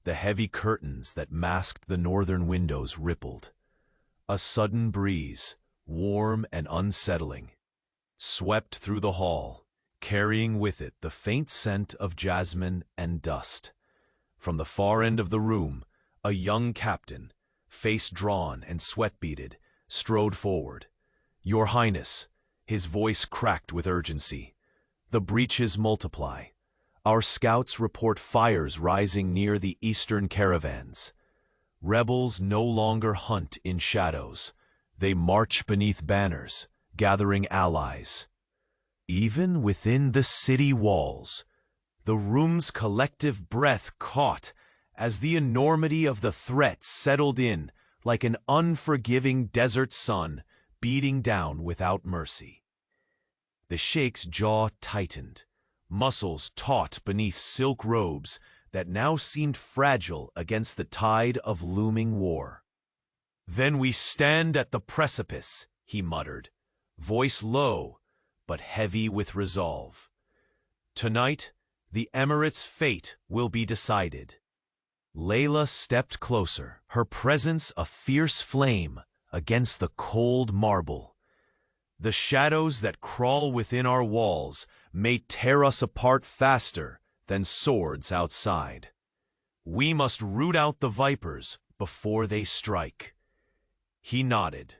the heavy curtains that masked the northern windows rippled. A sudden breeze, warm and unsettling, swept through the hall, carrying with it the faint scent of jasmine and dust. From the far end of the room, a young captain, face drawn and sweat-beaded, strode forward. "Your Highness," his voice cracked with urgency, "the breaches multiply. Our scouts report fires rising near the eastern caravans. Rebels no longer hunt in shadows. They march beneath banners, gathering allies." Even within the city walls, the room's collective breath caught as the enormity of the threat settled in like an unforgiving desert sun beating down without mercy. The Sheikh's jaw tightened, muscles taut beneath silk robes that now seemed fragile against the tide of looming war. "Then we stand at the precipice," he muttered, voice low but heavy with resolve. "Tonight, the Emirate's fate will be decided." Layla stepped closer, her presence a fierce flame against the cold marble. "The shadows that crawl within our walls may tear us apart faster than swords outside. We must root out the vipers before they strike." He nodded,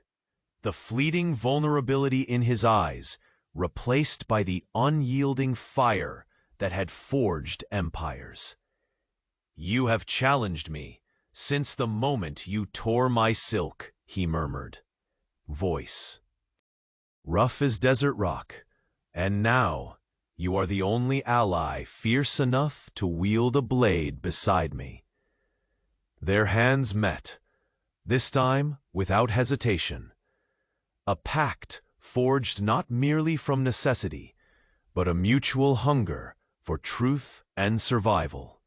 the fleeting vulnerability in his eyes replaced by the unyielding fire that had forged empires. "You have challenged me since the moment you tore my silk," he murmured, voice rough as desert rock, "and now you are the only ally fierce enough to wield a blade beside me." Their hands met, this time without hesitation. A pact forged not merely from necessity, but a mutual hunger for truth and survival.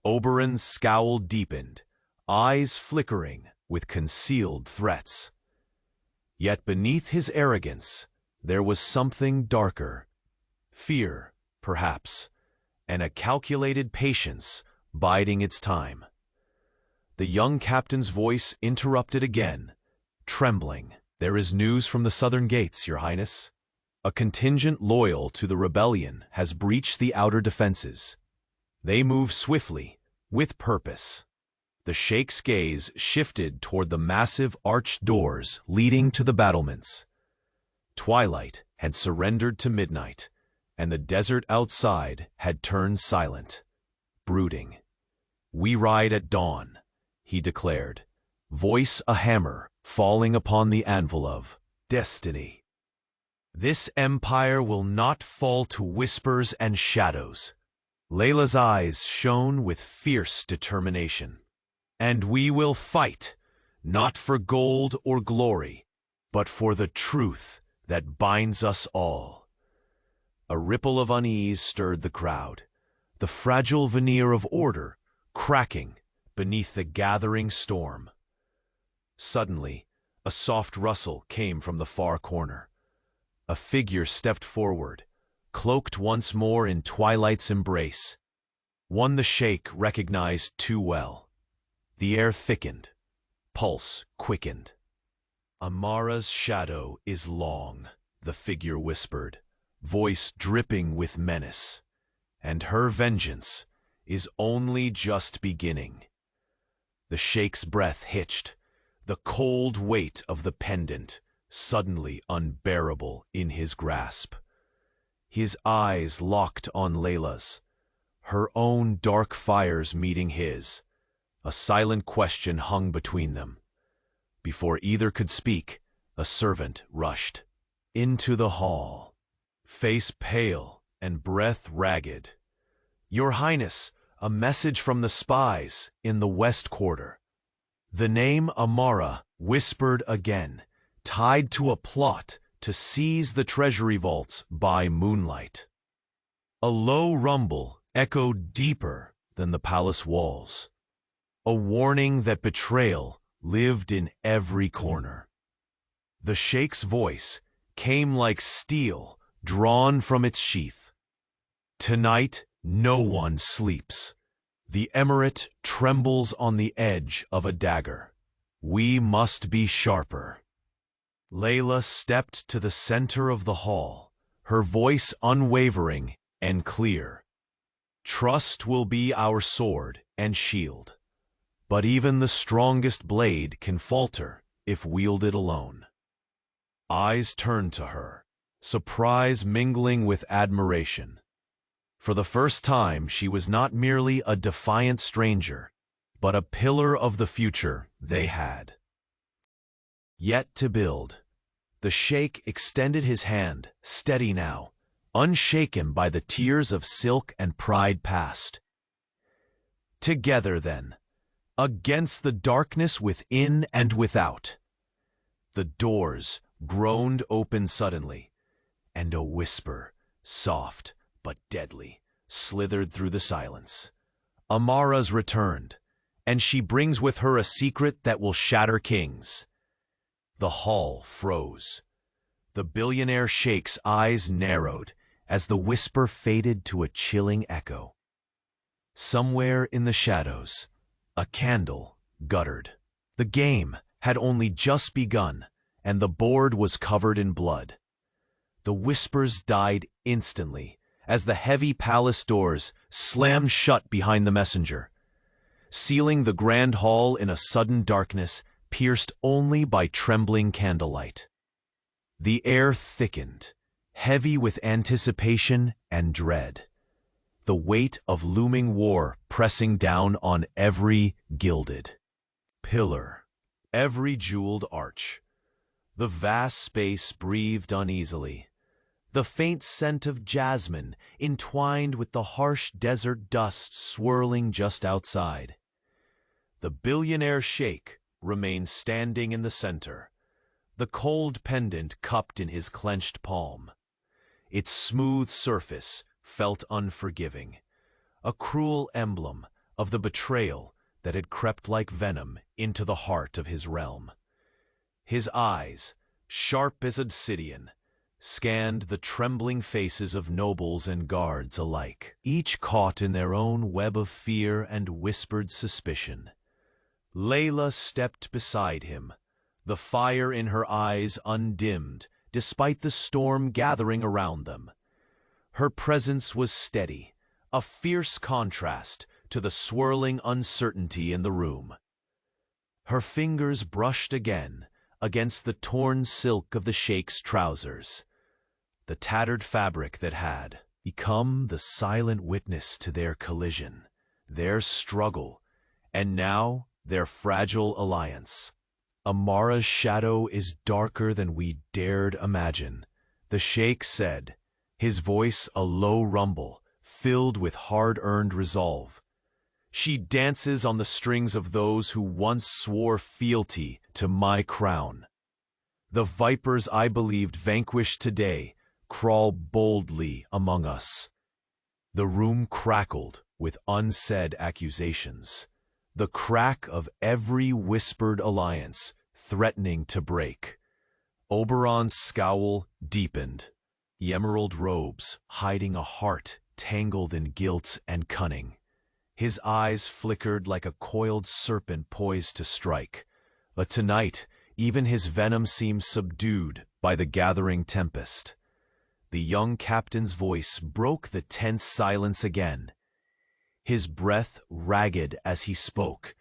Oberon's scowl deepened, eyes flickering with concealed threats. Yet beneath his arrogance, there was something darker. Fear, perhaps, and a calculated patience biding its time. The young captain's voice interrupted again, trembling. "There is news from the southern gates, Your Highness. A contingent loyal to the rebellion has breached the outer defenses. They move swiftly, with purpose." The Sheikh's gaze shifted toward the massive arched doors leading to the battlements. Twilight had surrendered to midnight, and the desert outside had turned silent, brooding. "We ride at dawn," he declared, voice a hammer falling upon the anvil of destiny. "This empire will not fall to whispers and shadows." Layla's eyes shone with fierce determination. "And we will fight, not for gold or glory, but for the truth that binds us all." A ripple of unease stirred the crowd, the fragile veneer of order cracking beneath the gathering storm. Suddenly, a soft rustle came from the far corner. A figure stepped forward, cloaked once more in twilight's embrace. One the Sheikh recognized too well. The air thickened, pulse quickened. "Amara's shadow is long," the figure whispered, voice dripping with menace, "and her vengeance is only just beginning." The Sheikh's breath hitched, the cold weight of the pendant suddenly unbearable in his grasp. His eyes locked on Layla's, her own dark fires meeting his. A silent question hung between them. Before either could speak, a servant rushed into the hall, face pale and breath ragged. "Your Highness, a message from the spies in the west quarter." The name Amara whispered again, tied to a plot to seize the treasury vaults by moonlight. A low rumble echoed deeper than the palace walls, a warning that betrayal lived in every corner. The Sheikh's voice came like steel drawn from its sheath. "Tonight, no one sleeps. The emirate trembles on the edge of a dagger. We must be sharper." Layla stepped to the center of the hall, her voice unwavering and clear. "Trust will be our sword and shield, but even the strongest blade can falter if wielded alone." Eyes turned to her, surprise mingling with admiration. For the first time, she was not merely a defiant stranger, but a pillar of the future they had yet to build. The Sheikh extended his hand, steady now, unshaken by the tears of silk and pride past. "Together, then, against the darkness within and without." The doors groaned open suddenly, and a whisper, soft but deadly, slithered through the silence. "Amara's returned, and she brings with her a secret that will shatter kings." The hall froze. The billionaire Sheikh's eyes narrowed as the whisper faded to a chilling echo. Somewhere in the shadows, a candle guttered. The game had only just begun, and the board was covered in blood. The whispers died instantly as the heavy palace doors slammed shut behind the messenger, sealing the grand hall in a sudden darkness pierced only by trembling candlelight. The air thickened, heavy with anticipation and dread, the weight of looming war pressing down on every gilded pillar, every jeweled arch. The vast space breathed uneasily, the faint scent of jasmine entwined with the harsh desert dust swirling just outside. The billionaire Sheikh remained standing in the center, the cold pendant cupped in his clenched palm, its smooth surface felt unforgiving, a cruel emblem of the betrayal that had crept like venom into the heart of his realm. His eyes, sharp as obsidian, scanned the trembling faces of nobles and guards alike, each caught in their own web of fear and whispered suspicion. Layla stepped beside him, the fire in her eyes undimmed despite the storm gathering around them. Her presence was steady, a fierce contrast to the swirling uncertainty in the room. Her fingers brushed again against the torn silk of the Sheikh's trousers, the tattered fabric that had become the silent witness to their collision, their struggle, and now their fragile alliance. Amara's shadow is darker than we dared imagine, the Sheikh said, his voice a low rumble, filled with hard-earned resolve. She dances on the strings of those who once swore fealty to my crown. The vipers I believed vanquished today crawl boldly among us. The room crackled with unsaid accusations, the crack of every whispered alliance threatening to break. Oberon's scowl deepened, emerald robes hiding a heart tangled in guilt and cunning. His eyes flickered like a coiled serpent poised to strike, but tonight even his venom seemed subdued by the gathering tempest. The young captain's voice broke the tense silence again, his breath ragged as he spoke.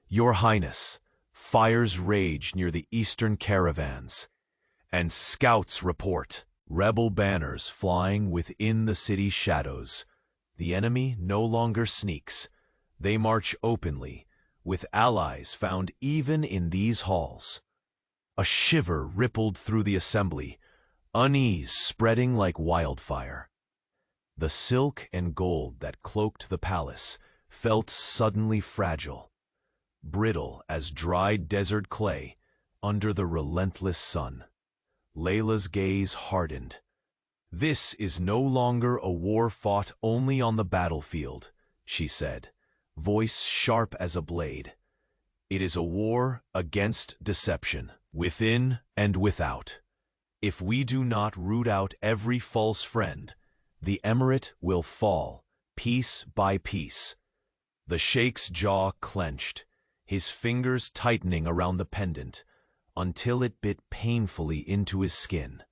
"Your Highness, fires rage near the eastern caravans, and scouts report rebel banners flying within the city's shadows. The enemy no longer sneaks. They march openly, with allies found even in these halls." A shiver rippled through the assembly, unease spreading like wildfire. The silk and gold that cloaked the palace felt suddenly fragile, brittle as dried desert clay under the relentless sun. Layla's gaze hardened. "This is no longer a war fought only on the battlefield," she said, voice sharp as a blade. "It is a war against deception, within and without. If we do not root out every false friend, the emirate will fall, piece by piece." The Sheikh's jaw clenched, his fingers tightening around the pendant, until it bit painfully into his skin.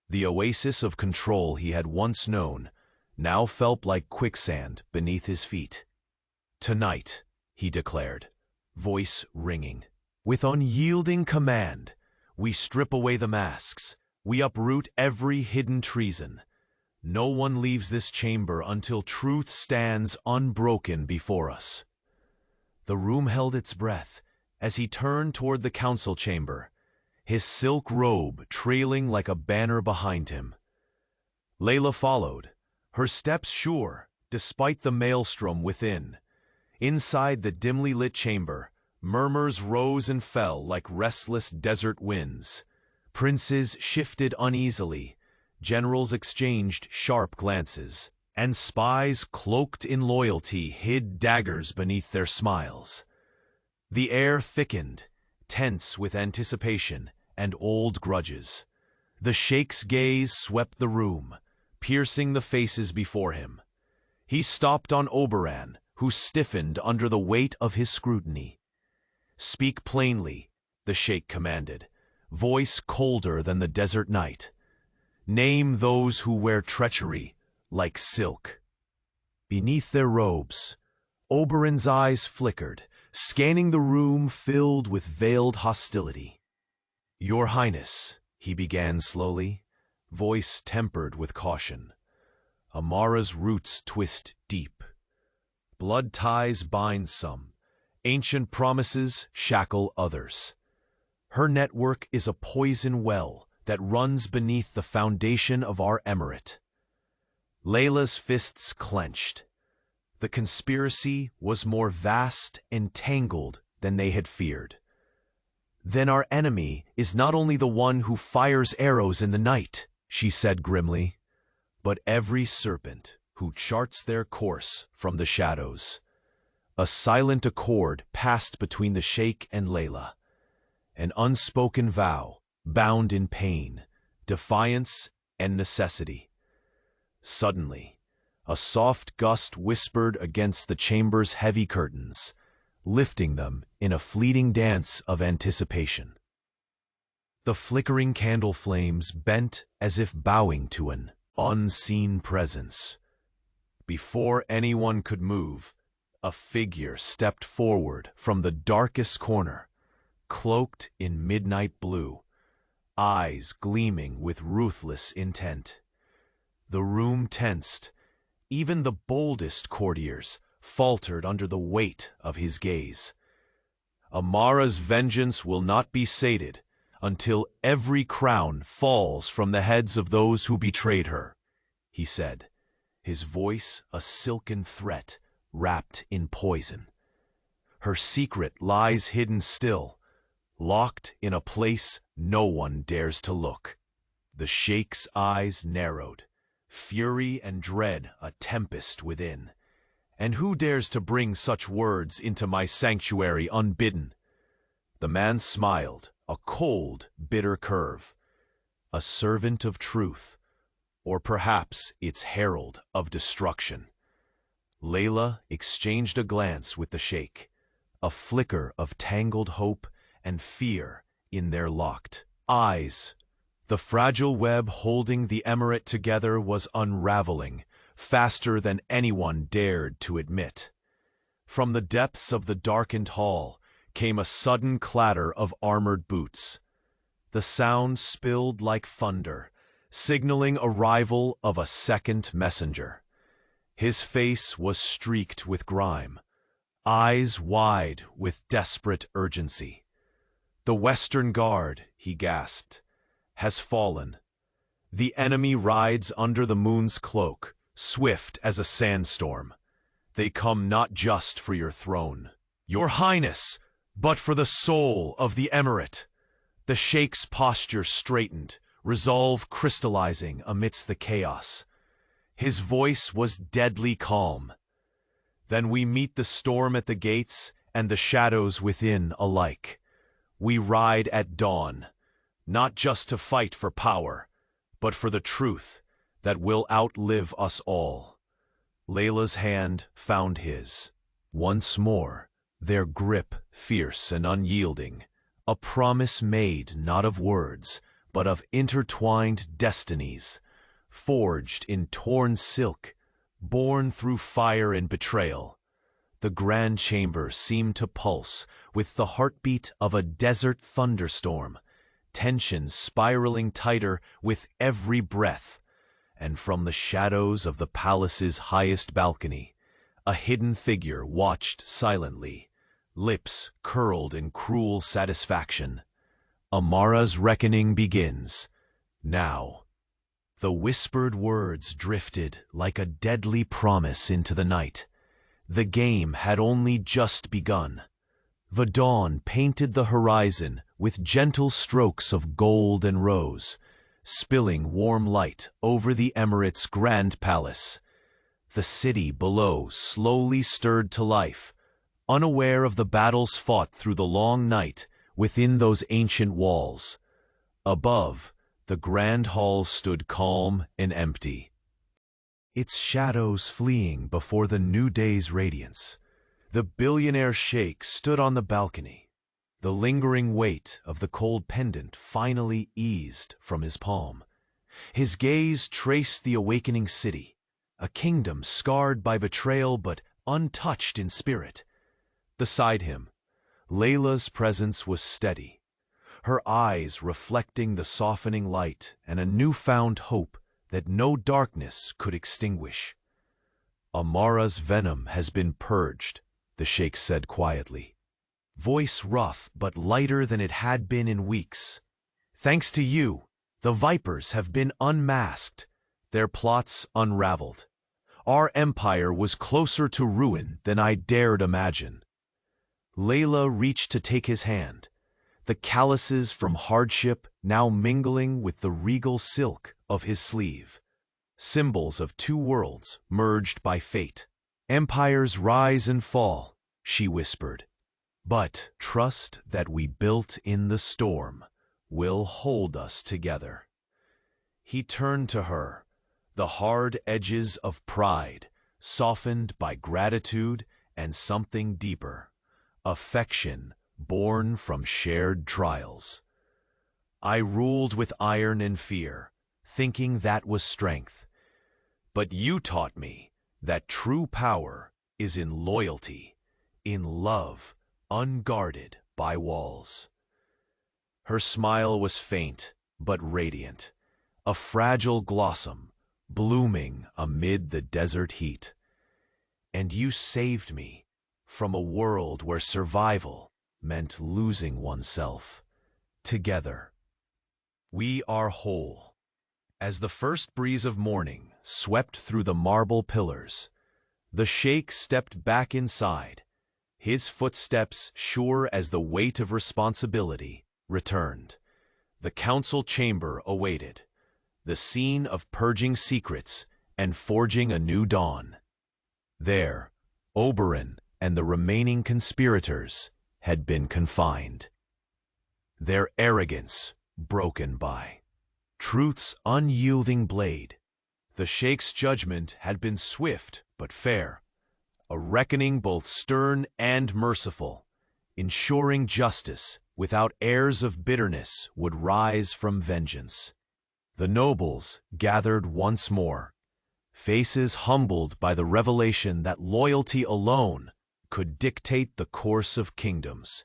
The oasis of control he had once known now felt like quicksand beneath his feet. "Tonight," he declared, voice ringing, "with unyielding command, we strip away the masks, we uproot every hidden treason. No one leaves this chamber until truth stands unbroken before us." The room held its breath as he turned toward the council chamber, his silk robe trailing like a banner behind him. Layla followed, her steps sure, despite the maelstrom within. Inside the dimly lit chamber, murmurs rose and fell like restless desert winds. Princes shifted uneasily, generals exchanged sharp glances, and spies cloaked in loyalty hid daggers beneath their smiles. The air thickened, tense with anticipation and old grudges. The Sheikh's gaze swept the room, piercing the faces before him. He stopped on Oberon, who stiffened under the weight of his scrutiny. "Speak plainly," the Sheikh commanded, voice colder than the desert night. "Name those who wear treachery like silk." Beneath their robes, Oberon's eyes flickered, scanning the room filled with veiled hostility. "Your Highness," he began slowly, voice tempered with caution. "Amara's roots twist deep. Blood ties bind some, ancient promises shackle others. Her network is a poison well that runs beneath the foundation of our emirate." Layla's fists clenched. The conspiracy was more vast and tangled than they had feared. "Then our enemy is not only the one who fires arrows in the night," she said grimly, "but every serpent who charts their course from the shadows. A silent accord passed between the Sheikh and Layla, an unspoken vow, bound in pain, defiance, and necessity. Suddenly, a soft gust whispered against the chamber's heavy curtains, lifting them in a fleeting dance of anticipation. The flickering candle flames bent as if bowing to an unseen presence. Before anyone could move, a figure stepped forward from the darkest corner, cloaked in midnight blue, eyes gleaming with ruthless intent. The room tensed. Even the boldest courtiers faltered under the weight of his gaze. Amara's vengeance will not be sated until every crown falls from the heads of those who betrayed her, he said, his voice a silken threat wrapped in poison. Her secret lies hidden still, locked in a place no one dares to look. The Sheikh's eyes narrowed, fury and dread a tempest within. And who dares to bring such words into my sanctuary unbidden? The man smiled, a cold, bitter curve. A servant of truth, or perhaps its herald of destruction. Layla exchanged a glance with the Sheikh, a flicker of tangled hope and fear in their locked eyes. The fragile web holding the emirate together was unraveling, faster than anyone dared to admit. From the depths of the darkened hall came a sudden clatter of armored boots. The sound spilled like thunder, signaling arrival of a second messenger. His face was streaked with grime, eyes wide with desperate urgency. "The Western Guard," he gasped, "has fallen. The enemy rides under the moon's cloak, swift as a sandstorm. They come not just for your throne, your highness, but for the soul of the emirate." The Sheikh's posture straightened, resolve crystallizing amidst the chaos. His voice was deadly calm. "Then we meet the storm at the gates and the shadows within alike. We ride at dawn, not just to fight for power, but for the truth that will outlive us all." Layla's hand found his. Once more, their grip fierce and unyielding, a promise made not of words, but of intertwined destinies, forged in torn silk, born through fire and betrayal. The grand chamber seemed to pulse with the heartbeat of a desert thunderstorm, tension spiraling tighter with every breath. And from the shadows of the palace's highest balcony, a hidden figure watched silently, lips curled in cruel satisfaction. "Amara's reckoning begins. Now." The whispered words drifted like a deadly promise into the night. The game had only just begun. The dawn painted the horizon with gentle strokes of gold and rose, spilling warm light over the emirate's grand palace. The city below slowly stirred to life, unaware of the battles fought through the long night within those ancient walls. Above, the grand hall stood calm and empty, its shadows fleeing before the new day's radiance. The Billionaire Sheikh stood on the balcony. The lingering weight of the cold pendant finally eased from his palm. His gaze traced the awakening city, a kingdom scarred by betrayal but untouched in spirit. Beside him, Layla's presence was steady, her eyes reflecting the softening light and a newfound hope that no darkness could extinguish. "Amara's venom has been purged," the Sheikh said quietly, voice rough but lighter than it had been in weeks. "Thanks to you, the vipers have been unmasked, their plots unraveled. Our empire was closer to ruin than I dared imagine." Layla reached to take his hand, the calluses from hardship now mingling with the regal silk of his sleeve. symbols of two worlds merged by fate. Empires rise and fall, she whispered, but trust that we built in the storm will hold us together. He turned to her, the hard edges of pride softened by gratitude and something deeper, affection born from shared trials. I ruled with iron and fear, thinking that was strength. But you taught me that true power is in loyalty, in love, unguarded by walls. Her smile was faint but radiant, a fragile blossom blooming amid the desert heat. And you saved me from a world where survival meant losing oneself. Together, we are whole. As the first breeze of morning swept through the marble pillars, the sheikh stepped back inside, his footsteps sure as the weight of responsibility returned. The council chamber awaited, the scene of purging secrets and forging a new dawn. There, Oberon and the remaining conspirators had been confined, their arrogance broken by truth's unyielding blade. The sheikh's judgment had been swift but fair, a reckoning both stern and merciful, ensuring justice without airs of bitterness would rise from vengeance. The nobles gathered once more, faces humbled by the revelation that loyalty alone could dictate the course of kingdoms.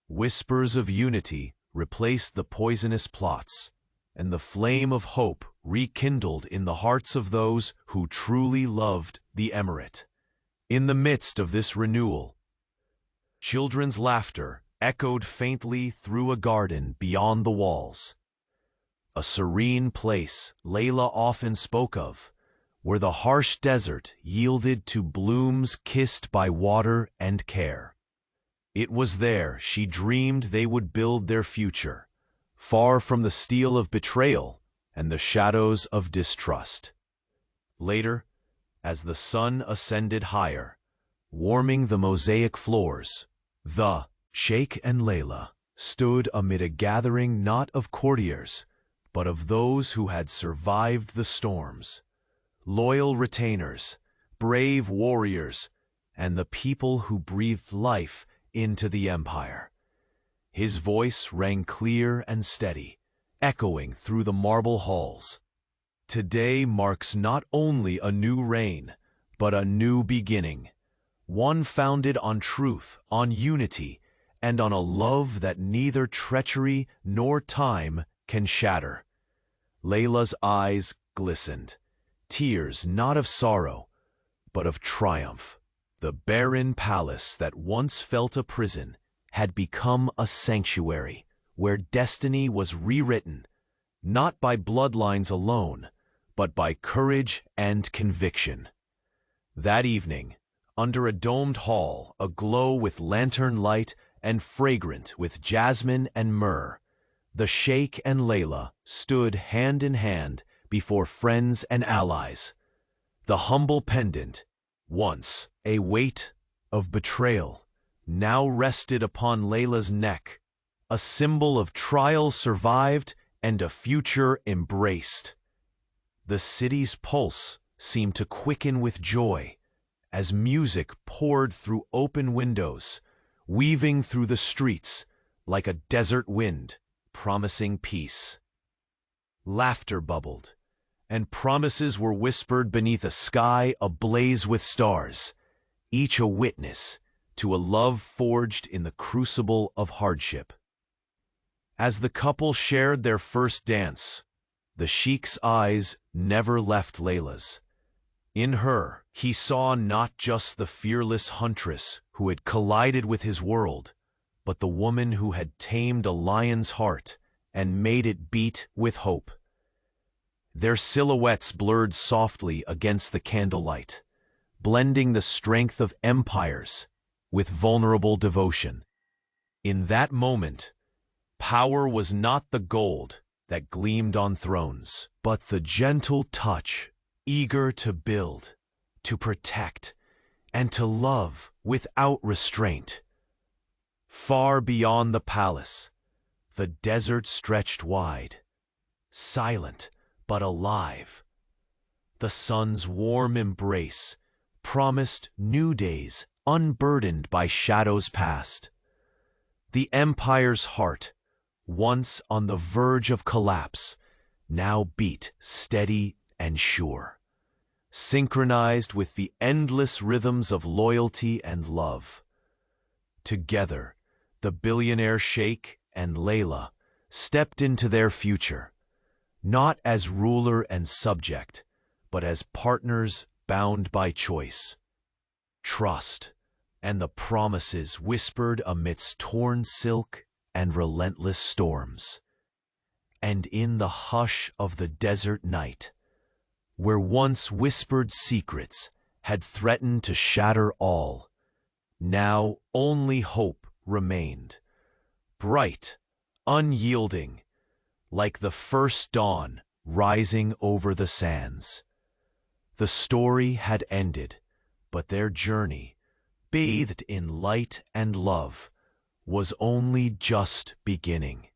Whispers of unity replaced the poisonous plots, and the flame of hope rekindled in the hearts of those who truly loved the emirate. In the midst of this renewal, children's laughter echoed faintly through a garden beyond the walls. A serene place Layla often spoke of, where the harsh desert yielded to blooms kissed by water and care. It was there she dreamed they would build their future, far from the steel of betrayal and the shadows of distrust. Later, as the sun ascended higher, warming the mosaic floors, the Sheikh and Layla stood amid a gathering not of courtiers, but of those who had survived the storms, loyal retainers, brave warriors, and the people who breathed life into the empire. His voice rang clear and steady, echoing through the marble halls. Today marks not only a new reign, but a new beginning, one founded on truth, on unity, and on a love that neither treachery nor time can shatter. Layla's eyes glistened, tears not of sorrow, but of triumph. The barren palace that once felt a prison had become a sanctuary where destiny was rewritten, not by bloodlines alone, but by courage and conviction. That evening, under a domed hall aglow with lantern light and fragrant with jasmine and myrrh, the Sheikh and Layla stood hand in hand before friends and allies. The humble pendant, once a weight of betrayal, now rested upon Layla's neck, a symbol of trials survived and a future embraced. The city's pulse seemed to quicken with joy as music poured through open windows, weaving through the streets like a desert wind, promising peace. Laughter bubbled, and promises were whispered beneath a sky ablaze with stars, each a witness to a love forged in the crucible of hardship. As the couple shared their first dance, the Sheikh's eyes never left Layla's. In her, he saw not just the fearless huntress who had collided with his world, but the woman who had tamed a lion's heart and made it beat with hope. Their silhouettes blurred softly against the candlelight, blending the strength of empires with vulnerable devotion. In that moment, power was not the gold that gleamed on thrones, but the gentle touch eager to build, to protect, and to love without restraint. Far beyond the palace, the desert stretched wide, silent but alive. The sun's warm embrace promised new days unburdened by shadows past. The empire's heart, once on the verge of collapse, now beat steady and sure, synchronized with the endless rhythms of loyalty and love. Together, the billionaire Sheikh and Layla stepped into their future, not as ruler and subject, but as partners bound by choice, trust, and the promises whispered amidst torn silk and relentless storms. And in the hush of the desert night, where once whispered secrets had threatened to shatter all, now only hope remained, bright, unyielding, like the first dawn rising over the sands. The story had ended, but their journey, bathed in light and love, was only just beginning.